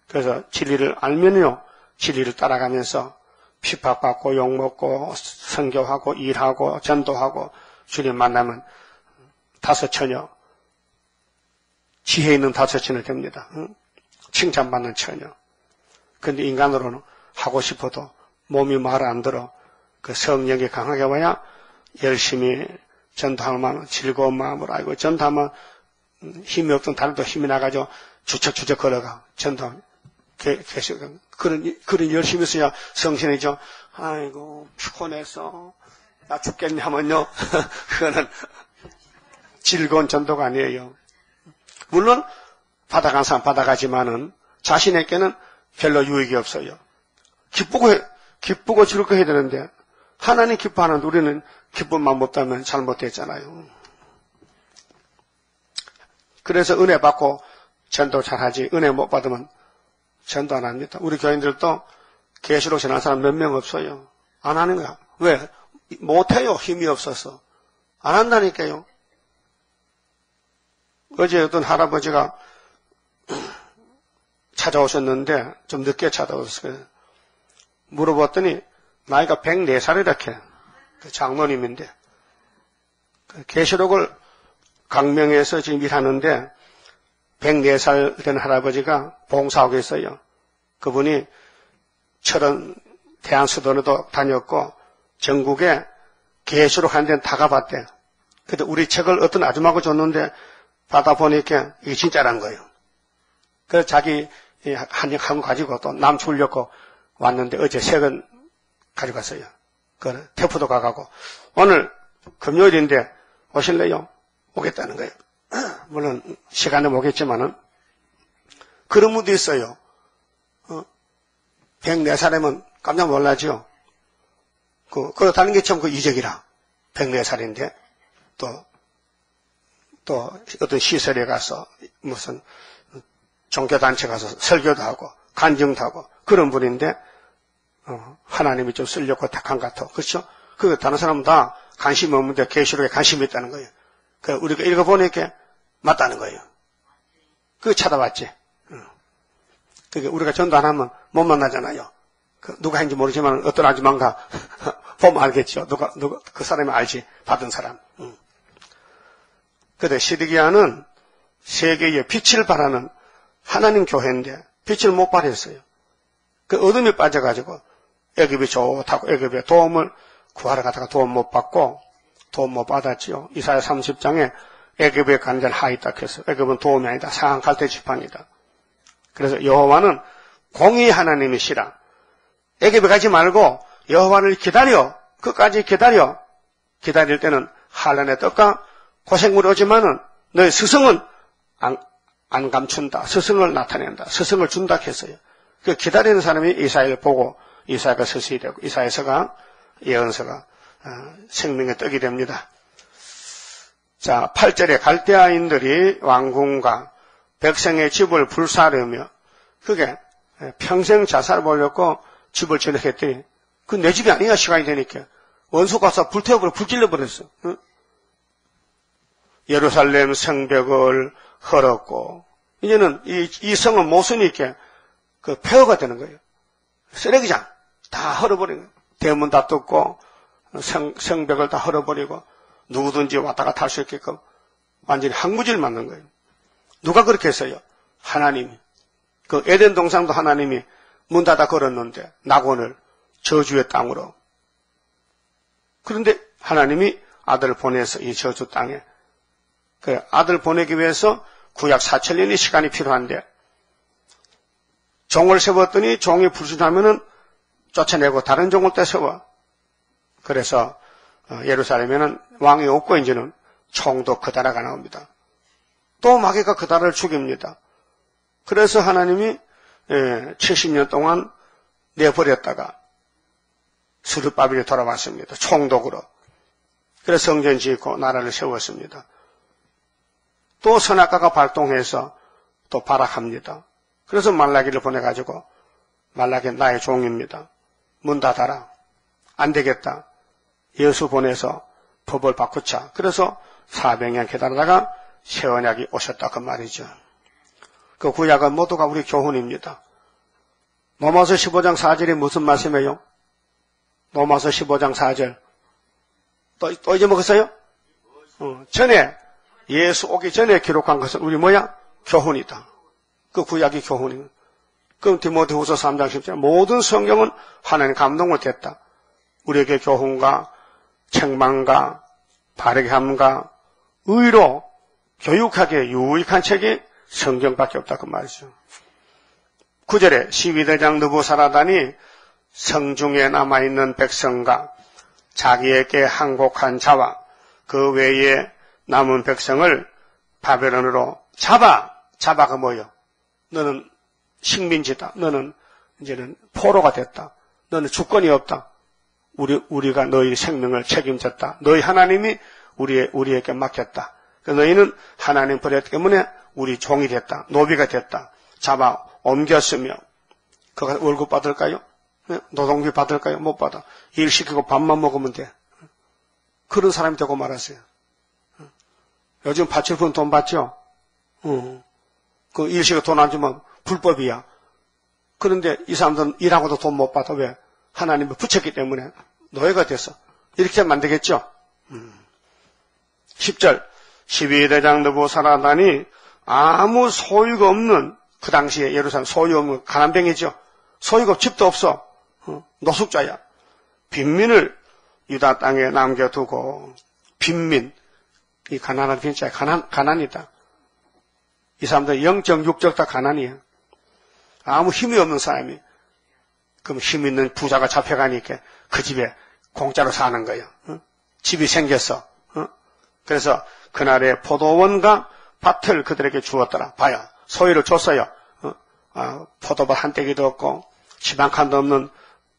그래서 진리를 알면요 진리를 따라가면서 핍박받고 욕먹고 선교하고 일하고 전도하고 주님 만나면 5처녀 지혜 있는 5처녀 됩니다. 칭찬받는 처녀. 근데 인간으로는 하고 싶어도 몸이 말 안 들어. 그 성령이 강하게 와야 열심히 전도하면 즐거운 마음으로 알고, 전도하면 힘이 없던 다른도 힘이 나가지고 주척주척 걸어가. 전도, 그런 열심히 있어야 성신이죠. 아이고, 피곤해서, 나 죽겠네 하면요. 그거는 즐거운 전도가 아니에요. 물론, 받아간 사람 받아가지만은, 자신에게는 별로 유익이 없어요. 기쁘고 즐겁게 해야 되는데, 하나님 기뻐하는데 우리는 기쁨만 못하면 잘못됐잖아요. 그래서 은혜 받고 전도 잘하지, 은혜 못 받으면 전도 안 합니다. 우리 교인들도 계시록 전한 사람 몇 명 없어요. 안 하는 거야. 왜? 못해요. 힘이 없어서. 안 한다니까요. 어제 어떤 할아버지가 찾아오셨는데 좀 늦게 찾아오셨어요. 물어봤더니 나이가 104살이렇게 장로님인데 계시록을 강명에서 지금 일하는데 104살 된 할아버지가 봉사하고 있어요. 그분이 철원 대한수도원에도 다녔고 전국에 계시록 한 데는 다 가봤대. 근데 우리 책을 어떤 아줌마가 줬는데 받아보니까 이게 진짜란 거예요. 그래서 자기 한 가지고 또 남 주려고 왔는데 어제 책은 가져갔어요. 그 태포도 가가고 오늘 금요일인데 오실래요? 오겠다는 거예요. 물론 시간은 오겠지만은 그런 분도 있어요. 104살이면 깜짝 놀라죠. 그렇다는 게 참 그 이적이라. 104살인데 또 어떤 시설에 가서 무슨 종교단체 가서 설교도 하고 간증도 하고 그런 분인데 하나님이 좀 쓰려고 택한 것 같아. 그렇죠? 다른 사람은 다 관심이 없는데 계시록에 관심이 있다는 거예요. 우리가 읽어보니까 맞다는 거예요. 그거 찾아봤지. 그게 우리가 전도 안 하면 못 만나잖아요. 누가 했는지 모르지만 어떤 아줌마인가 보면 알겠죠. 누가 그 사람이 알지. 받은 사람. 근데 시드기야는 세계에 빛을 발하는 하나님 교회인데 빛을 못 발했어요. 어둠이 빠져가지고 애굽이 좋다고 애굽에 도움을 구하러 가다가 도움 못 받고 도움 못 받았지요. 이사야 30장에 애굽에 가는 자는 하있다 했어요. 애굽은 도움이 아니다. 상한 갈대 지팡이다. 그래서 여호와는 공의 하나님이시라. 애굽에 가지 말고 여호와를 기다려. 끝까지 기다려. 기다릴 때는 한란의 떡과 고생물이 오지만은 너의 스승은 안 감춘다. 스승을 나타낸다. 스승을 준다 했어요. 기다리는 사람이 이사야를 보고 이사야가 서식이 되고 이사야서가 예언서가 생명의 떡이 됩니다. 자, 8절에 갈대아인들이 왕궁과 백성의 집을 불사르며 그게 평생 자살을 보려고 집을 전역했더니 그 내 집이 아니야. 시간이 되니까 원수 가서 불태워버려 불질러버렸어. 응? 예루살렘 성벽을 헐었고 이제는 이 성은 못 쓰니까 폐허가 되는 거예요. 쓰레기장 다 헐어버린 거예요. 대문 다 뚫고 성벽을 다 헐어버리고 누구든지 왔다 갔다 할 수 있게끔 완전히 항무지를 만든 거예요. 누가 그렇게 했어요? 하나님이. 에덴 동산도 하나님이 문 닫아 걸었는데 낙원을 저주의 땅으로. 그런데 하나님이 아들을 보내서 이 저주 땅에 아들 보내기 위해서 구약 4,000년의 시간이 필요한데 종을 세웠더니 종이 불순하면은 쫓아내고 다른 종을 또 세워. 그래서 예루살렘에는 왕이 없고 이제는 총도 그다라가 나옵니다. 또 마귀가 그다라를 죽입니다. 그래서 하나님이 70년 동안 내버렸다가 스룹바벨이 돌아왔습니다. 총독으로. 그래서 성전 짓고 나라를 세웠습니다. 또 선악과가 발동해서 또 발악합니다. 그래서 말라기를 보내가지고 말라기 나의 종입니다. 문 닫아라. 안 되겠다. 예수 보내서 법을 바꾸자. 그래서 400년 기다리다가 새 언약이 오셨다 그 말이죠. 그 구약은 모두가 우리 교훈입니다. 로마서 15장 4절이 무슨 말씀이에요? 로마서 15장 4절. 또 잊어먹었어요? 전에 예수 오기 전에 기록한 것은 우리 뭐야? 교훈이다. 그 구약이 교훈이에요. 그럼 디모데후서 3장 10절 모든 성경은 하나님 감동을 됐다. 우리에게 교훈과 책망과 바르게 함과 의로 교육하기에 유익한 책이 성경밖에 없다 그 말이죠. 9절에 12대장 느부사라단이 성중에 남아있는 백성과 자기에게 항복한 자와 그 외에 남은 백성을 바벨론으로 잡아가 뭐요? 너는 식민지다. 너는 이제는 포로가 됐다. 너는 주권이 없다. 우리가 너희 생명을 책임졌다. 너희 하나님이 우리에게 맡겼다. 너희는 하나님 버렸기 때문에 우리 종이 됐다. 노비가 됐다. 잡아 옮겼으며 그가 월급 받을까요? 노동비 받을까요? 못 받아. 일 시키고 밥만 먹으면 돼. 그런 사람이 되고 말았어요. 요즘 파출분 돈 받죠? 그 일 시키고 돈 안 주면 불법이야. 그런데 이 사람들은 일하고도 돈 못 받아. 왜? 하나님을 붙였기 때문에 노예가 됐어. 이렇게 하면 안 되겠죠? 10절 12대장 느부사라단이 아무 소유가 없는 그 당시에 예루살렘 소유 없는 가난뱅이죠. 소유가 집도 없어. 노숙자야. 빈민을 유다 땅에 남겨두고 빈민 이 가난한 빈자야. 가난이다. 이 사람들 영적 육적 다 가난이야. 아무 힘이 없는 사람이 그럼 힘 있는 부자가 잡혀가니까 그 집에 공짜로 사는 거예요. 집이 생겼어. 그래서 그날에 포도원과 밭을 그들에게 주었더라. 봐요. 소유를 줬어요. 포도밭 한 떼기도 없고 집 한 칸도 없는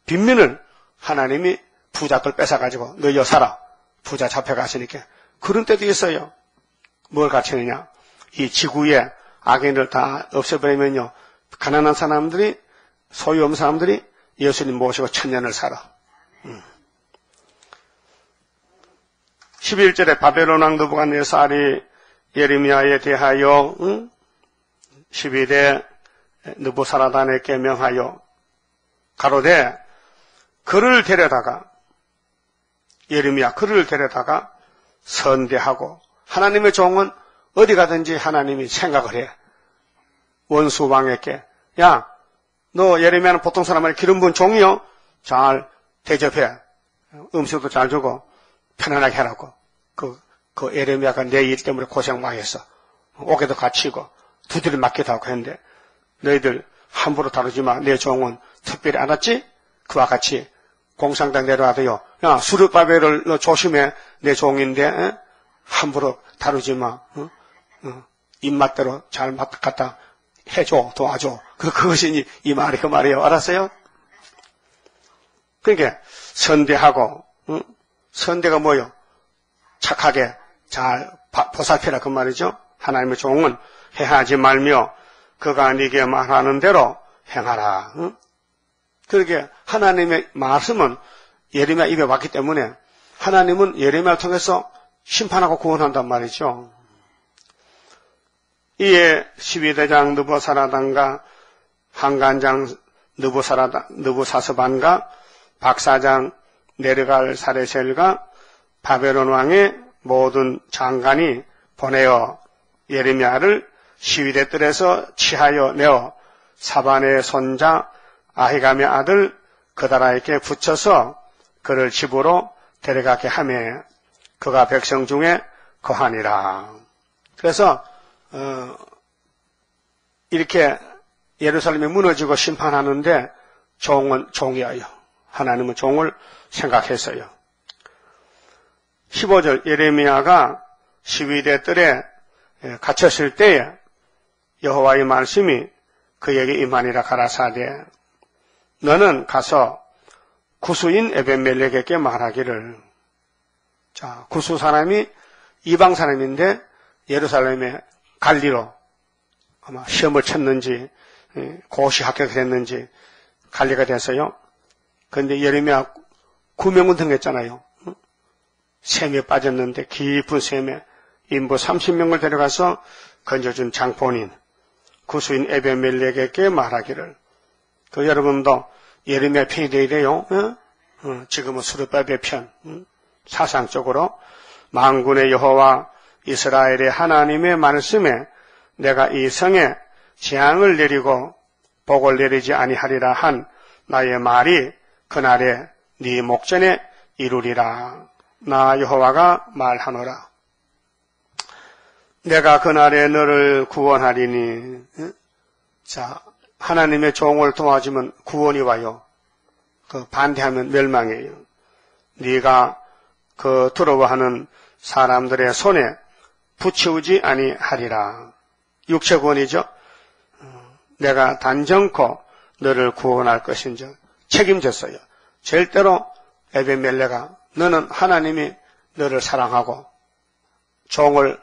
빈민을 하나님이 부자들 뺏어가지고 너희 살아. 부자 잡혀가시니까. 그런 때도 있어요. 뭘 가르치느냐. 이 지구에 악인을 다 없애버리면요. 가난한 사람들이 소유 없는 사람들이 예수님 모시고 천년을 살아. 11절에 바벨론 왕 느부갓네살이 예레미야에 대하여 12대 느부사라단에게 명하여 가로되 그를 데려다가 예레미야 그를 데려다가 선대하고 하나님의 종은 어디 가든지 하나님이 생각을 해. 원수 왕에게 야 너 예레미야는 보통 사람을 기름 부은 종이요. 잘 대접해. 음식도 잘 주고 편안하게 하라고. 그 예레미야가 내 일 때문에 고생 많이 했어. 옥에도 갇히고 두드려 맞기도 하고 했는데 너희들 함부로 다루지 마. 내 종은 특별히 알았지? 그와 같이 공상당 내려와도요. 야 수르바벨을 너 조심해. 내 종인데 함부로 다루지 마. 입맛대로 잘 갖다 해줘. 도와줘. 그것이 이 말이 그 말이에요. 알았어요? 그러니까 선대하고 선대가 뭐요? 착하게 잘 보살펴라 그 말이죠. 하나님의 종은 해하지 말며 그가 네게 말하는 대로 행하라. 그렇게 하나님의 말씀은 예레미야 입에 왔기 때문에 하나님은 예레미야를 통해서 심판하고 구원한단 말이죠. 이에 12대장 느부사라단과 한간장 느부사스반과 박사장 네르갈 사레셀과 바벨론 왕의 모든 장관이 보내어 예레미야를 시위대 뜰에서 치하여 내어 사반의 손자 아히감의 아들 그다라에게 붙여서 그를 집으로 데려가게 하며 그가 백성 중에 거하니라. 그래서 이렇게 예루살렘이 무너지고 심판하는데 종은 종이어요. 하나님은 종을 생각했어요. 15절 예레미야가 시위대 뜰에 갇혔을 때에 여호와의 말씀이 그에게 임하니라 가라사대 너는 가서 구수인 에벤멜렉에게 말하기를. 자, 구수 사람이 이방 사람인데 예루살렘에 갈리로 아마 시험을 쳤는지 고시 합격이 됐는지 갈리가 됐어요. 그런데 예레미야 구명은 등했잖아요. 샘에 빠졌는데 깊은 샘에 인부 30명을 데려가서 건져준 장본인 구수인 에벤멜렉에게 말하기를. 그 여러분도 예레미야 편이 되어야 돼요. 지금은 스룹바벨 편. 사상적으로 만군의 여호와 이스라엘의 하나님의 말씀에 내가 이 성에 재앙을 내리고 복을 내리지 아니하리라 한 나의 말이 그날에 네 목전에 이루리라. 나 여호와가 말하노라. 내가 그날에 너를 구원하리니. 자, 하나님의 종을 도와주면 구원이 와요. 그 반대하면 멸망이에요. 네가 그 두려워하는 사람들의 손에 붙이우지 아니하리라. 육체구원이죠. 내가 단정코 너를 구원할 것인즉 책임졌어요. 절대로 에벤멜레가 너는 하나님이 너를 사랑하고 종을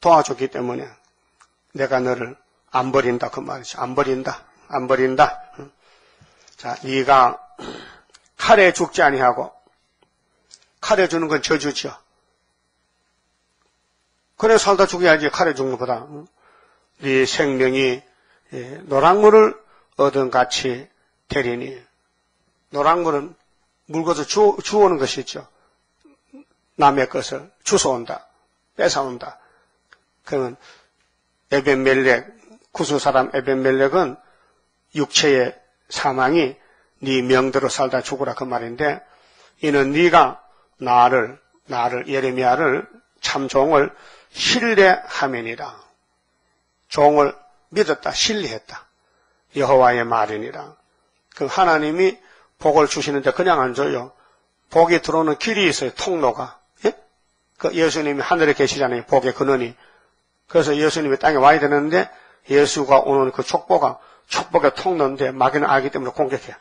도와줬기 때문에 내가 너를 안 버린다 그 말이죠. 안 버린다. 자, 네가 칼에 죽지 아니하고 칼에 주는 건 저주죠. 그래 살다 죽어야지 칼에 죽는 것보다. 네 생명이 노랑물을 얻은 같이 되리니. 노랑물은 물고서 주워오는 것이죠. 남의 것을 주워온다. 뺏어온다. 그러면 에벤멜렉, 구수 사람 에벤멜렉은 육체의 사망이 네 명대로 살다 죽으라 그 말인데, 이는 네가 나를 예레미야를 참 종을 신뢰하면이라. 종을 믿었다, 신뢰했다. 여호와의 말이니라. 그 하나님이 복을 주시는데 그냥 안 줘요. 복이 들어오는 길이 있어요. 통로가. 예? 그 예수님이 하늘에 계시잖아요. 복의 근원이. 그래서 예수님이 땅에 와야 되는데 예수가 오는 그 축복의 통로인데 마귀는 알기 때문에 공격해요.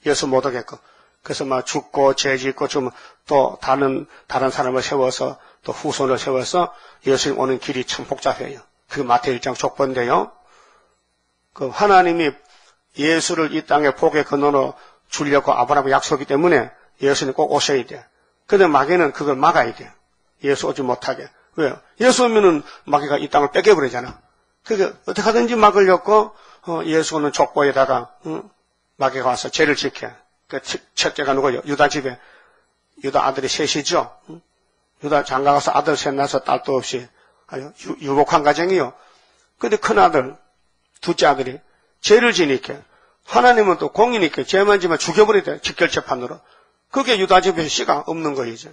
예수 못 오게끔. 그래서 막 죽고 죄 짓고 좀 또 다른 사람을 세워서 또 후손을 세워서 예수님 오는 길이 참 복잡해요. 그게 마태복음 1장 족보인데요. 그 하나님이 예수를 이 땅에 복의 근원으로 주려고 아브라함과 약속이기 때문에 예수님 꼭 오셔야 돼. 그런데 마귀는 그걸 막아야 돼. 예수 오지 못하게. 왜요? 예수 오면은 마귀가 이 땅을 뺏겨버리잖아. 그게 어떻게 하든지 막으려고 예수 오는 족보에다가 마귀가 와서 죄를 지켜. 그 첫째가 누구예요? 유다 집에 유다 아들이 셋이죠. 유다 장가 가서 아들 셋 낳아서 딸도 없이 아주 유복한 가정이요. 근데 큰 아들, 둘째 아들이 죄를 지니까 하나님은 또 공이니까 죄만 지면 죽여버리대. 직결재판으로. 그게 유다 집에 씨가 없는 거이죠.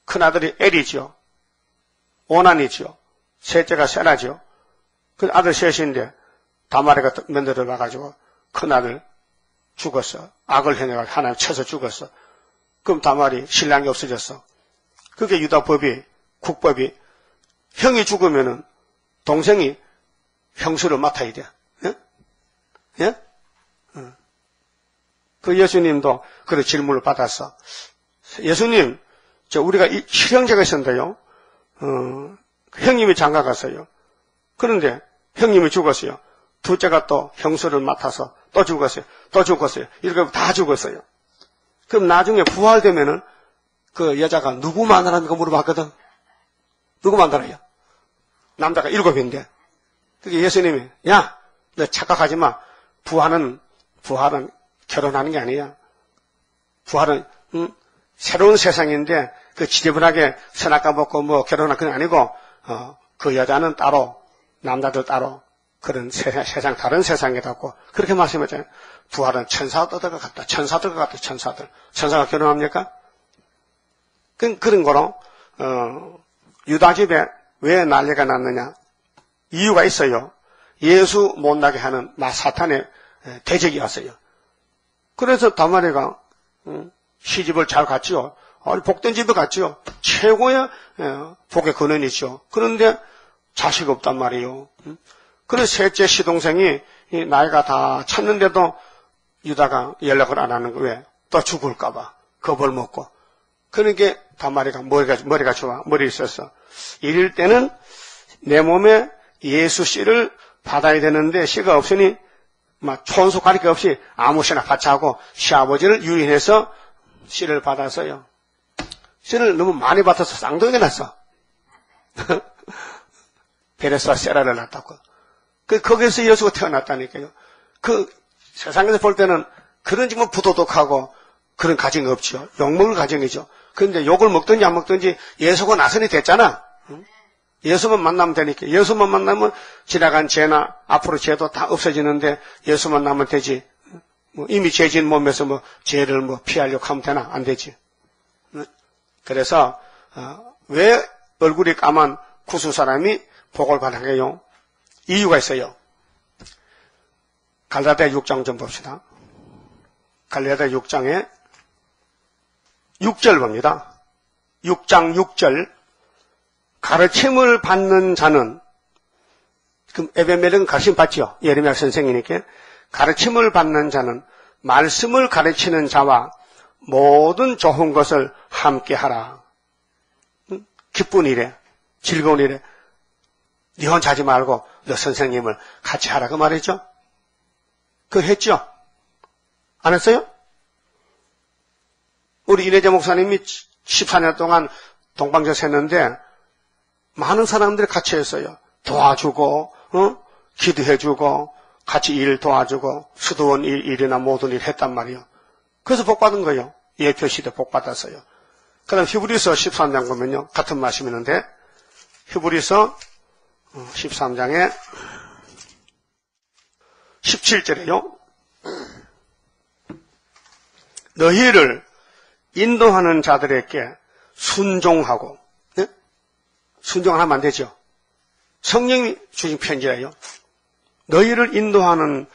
큰 아들이 엘이죠. 오난이죠. 셋째가 세라죠. 그 아들 셋인데 다말이가 면대를 와가지고 큰 아들 죽었어. 악을 해내가 하나님 쳐서 죽었어. 그럼 다말이 신랑이 없어졌어. 그게 유다 법이, 국법이 형이 죽으면은 동생이 형수를 맡아야 돼. 예? 예? 그 예수님도 그런 질문을 받았어. 예수님, 우리가 실형제가 있었는데요. 형님이 장가 갔어요. 그런데 형님이 죽었어요. 둘째가 또 형수를 맡아서 또 죽었어요. 이렇게 다 죽었어요. 그럼 나중에 부활되면은 그 여자가 누구 만나라니까 물어봤거든. 누구 만나라요? 남자가 7인데. 그게 예수님이, 야, 너 착각하지 마. 부활은 결혼하는 게 아니야. 부활은, 새로운 세상인데, 그 지저분하게 선악과 먹고 뭐 결혼하는 건 아니고, 그 여자는 따로, 남자들 따로, 그런 세상, 다른 세상에 닿고, 그렇게 말씀했잖아요. 부활은 천사들과 같다. 천사가 결혼합니까? 그런 거로, 유다 집에 왜 난리가 났느냐? 이유가 있어요. 예수 못 나게 하는 사탄의 대적이 왔어요. 그래서 다말이가 시집을 잘 갔지요. 복된 집에 갔지요. 최고의 복의 근원이죠. 그런데 자식 없단 말이에요. 그래서 셋째 시동생이 나이가 다 찼는데도 유다가 연락을 안 하는 거예요. 왜? 또 죽을까 봐. 겁을 먹고. 그러니까 다말이가 머리가 좋아. 머리 있었어. 이럴 때는 내 몸에 예수 씨를 받아야 되는데 씨가 없으니 막 촌수 가릴 게 없이 아무 씨나 같이 하고 시아버지를 유인해서 씨를 받았어요. 씨를 너무 많이 받아서 쌍둥이가 났어. 베레스와 세라를 낳았다고. 거기서 예수가 태어났다니까요. 세상에서 볼 때는 그런 정말 부도덕하고 그런 가정이 없죠. 욕먹을 가정이죠. 그런데 욕을 먹든지 안 먹든지 예수가 나선이 됐잖아. 예수만 만나면 되니까. 예수만 만나면 지나간 죄나 앞으로 죄도 다 없어지는데 예수만 만나면 되지. 이미 죄진 몸에서 죄를 피하려고 하면 되나? 안 되지. 그래서 왜 얼굴이 까만 구수 사람이 복을 받아요? 이유가 있어요. 갈라디아 6장 좀 봅시다. 갈라디아 6장에 6절 봅니다. 6장 6절. 가르침을 받는 자는, 그럼 에베멜렉은 가르침 받죠. 예레미야 선생이니까. 가르침을 받는 자는 말씀을 가르치는 자와 모든 좋은 것을 함께 하라. 기쁜 일에, 즐거운 일에 네 혼자 하지 말고 너 선생님을 같이 하라 그 말이죠. 그거 했죠? 안 했어요? 우리 이래재 목사님이 14년 동안 동방제사 했는데 많은 사람들이 같이 했어요. 도와주고 기도해주고 같이 일 도와주고 수도원 일이나 모든 일 했단 말이에요. 그래서 복 받은 거예요. 예표시대 복 받았어요. 그 다음 히브리서 13장 보면요. 같은 말씀이 있는데 히브리서 13장에 17절에요. 너희를 인도하는 자들에게 순종하고, 네? 순종하면 안 되죠. 성령이 주신 편지예요. 너희를 인도하는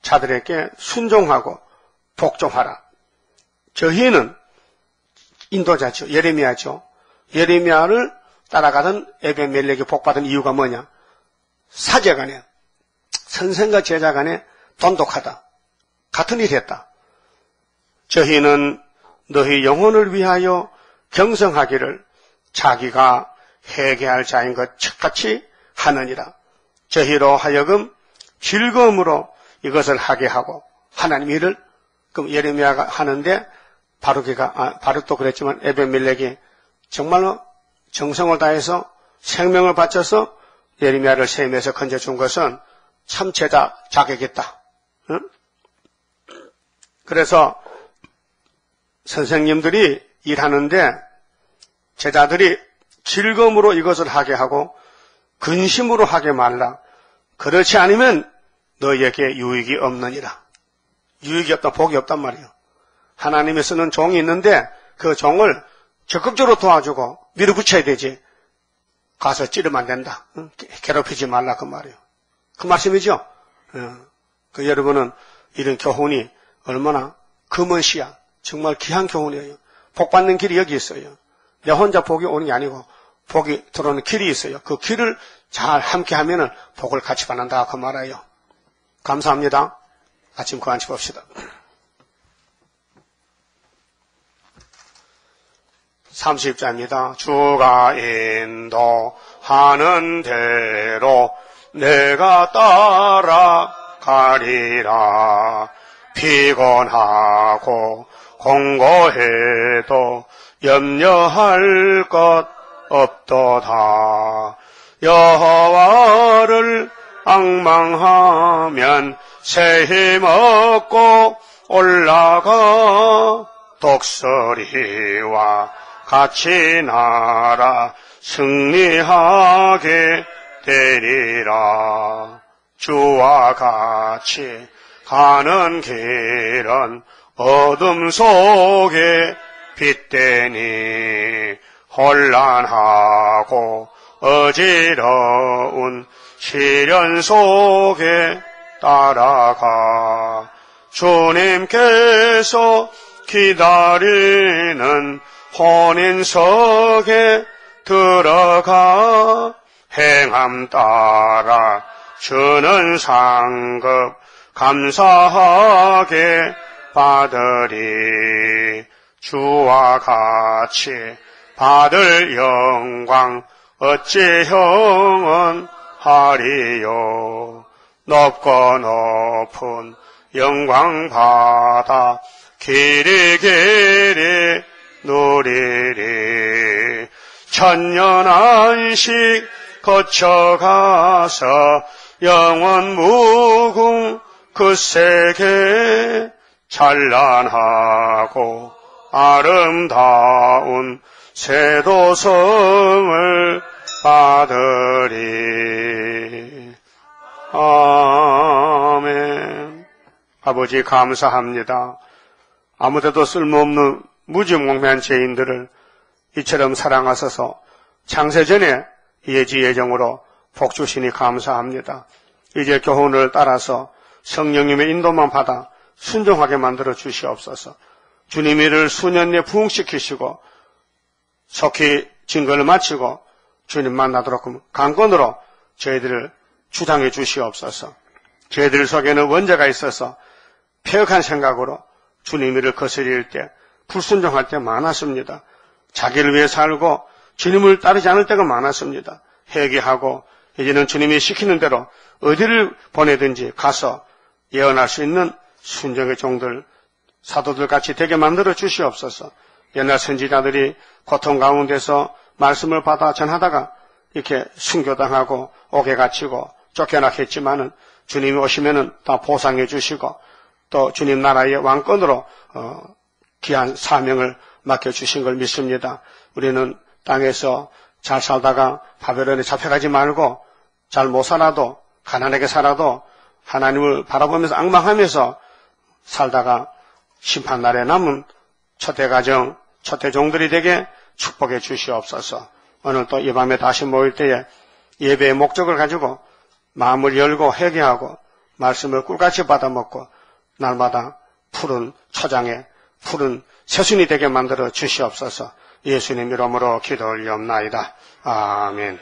자들에게 순종하고 복종하라. 저희는 인도자죠. 예레미야죠. 예레미야를 따라가던 에베멜렉이 복받은 이유가 뭐냐? 사제간에, 선생과 제자간에 돈독하다. 같은 일을 했다. 저희는 너희 영혼을 위하여 경성하기를 자기가 회개할 자인 것 척같이 하느니라. 저희로 하여금 즐거움으로 이것을 하게 하고 하나님 일을 그럼 예레미야가 하는데 바룩도 그랬지만 에베멜렉이 정말로 정성을 다해서 생명을 바쳐서 예레미야를 셈에서 건져준 것은 참 제자 자격이다. 응? 그래서 선생님들이 일하는데 제자들이 즐거움으로 이것을 하게 하고 근심으로 하게 말라. 그렇지 않으면 너희에게 유익이 없느니라. 유익이 없다, 복이 없단 말이에요. 하나님이 쓰는 종이 있는데 그 종을 적극적으로 도와주고 밀어붙여야 되지. 가서 찌르면 안 된다. 괴롭히지 말라 그 말이에요. 그 말씀이죠. 여러분은 이런 교훈이 얼마나 금은 씨앗, 정말 귀한 교훈이에요. 복 받는 길이 여기 있어요. 내 혼자 복이 오는 게 아니고 복이 들어오는 길이 있어요. 그 길을 잘 함께 하면은 복을 같이 받는다 그 말이에요. 감사합니다. 아침 그 앉혀 봅시다. 30자입니다. 주가 인도하는 대로 내가 따라가리라. 피곤하고 공고해도 염려할 것 없도다. 여호와를 앙망하면 새 힘 얻고 올라가 독수리와 같이 날아 승리하게 되리라. 주와 같이 가는 길은 어둠 속에 빛되니 혼란하고 어지러운 시련 속에 따라가 주님께서 기다리는 혼인석에 들어가 행함 따라 주는 상급 감사하게 받으리. 주와 같이 받을 영광 어찌 형은 하리요. 높고 높은 영광 받아 길이 누리리. 천년 안식 거쳐가서 영원 무궁 그 세계 찬란하고 아름다운 세도성을 받으리. 아멘. 아버지 감사합니다. 아무데도 쓸모없는 무지몽매한 죄인들을 이처럼 사랑하셔서 창세전에 예지예정으로 복주시니 감사합니다. 이제 교훈을 따라서 성령님의 인도만 받아 순종하게 만들어 주시옵소서. 주님 이를 수년 내에 부흥시키시고 속히 증거를 마치고 주님 만나도록 강권으로 저희들을 주장해 주시옵소서. 저희들 속에는 원죄가 있어서 폐역한 생각으로 주님 이를 거스릴 때, 불순종할 때 많았습니다. 자기를 위해 살고 주님을 따르지 않을 때가 많았습니다. 회개하고 이제는 주님이 시키는 대로 어디를 보내든지 가서 예언할 수 있는 순종의 종들, 사도들 같이 되게 만들어 주시옵소서. 옛날 선지자들이 고통 가운데서 말씀을 받아 전하다가 이렇게 순교당하고 옥에 갇히고 쫓겨나겠지만은 주님이 오시면은 다 보상해 주시고 또 주님 나라의 왕권으로 귀한 사명을 맡겨주신 걸 믿습니다. 우리는 땅에서 잘 살다가 바벨론에 잡혀가지 말고 잘 못 살아도 가난하게 살아도 하나님을 바라보면서 앙망하면서 살다가 심판날에 남은 초대가정, 초대종들이 되게 축복해 주시옵소서. 오늘 또 이 밤에 다시 모일 때에 예배의 목적을 가지고 마음을 열고 회개하고 말씀을 꿀같이 받아먹고 날마다 푸른 초장에 푸른 새순이 되게 만들어 주시옵소서. 예수님 이름으로 기도 올리옵나이다. 아멘.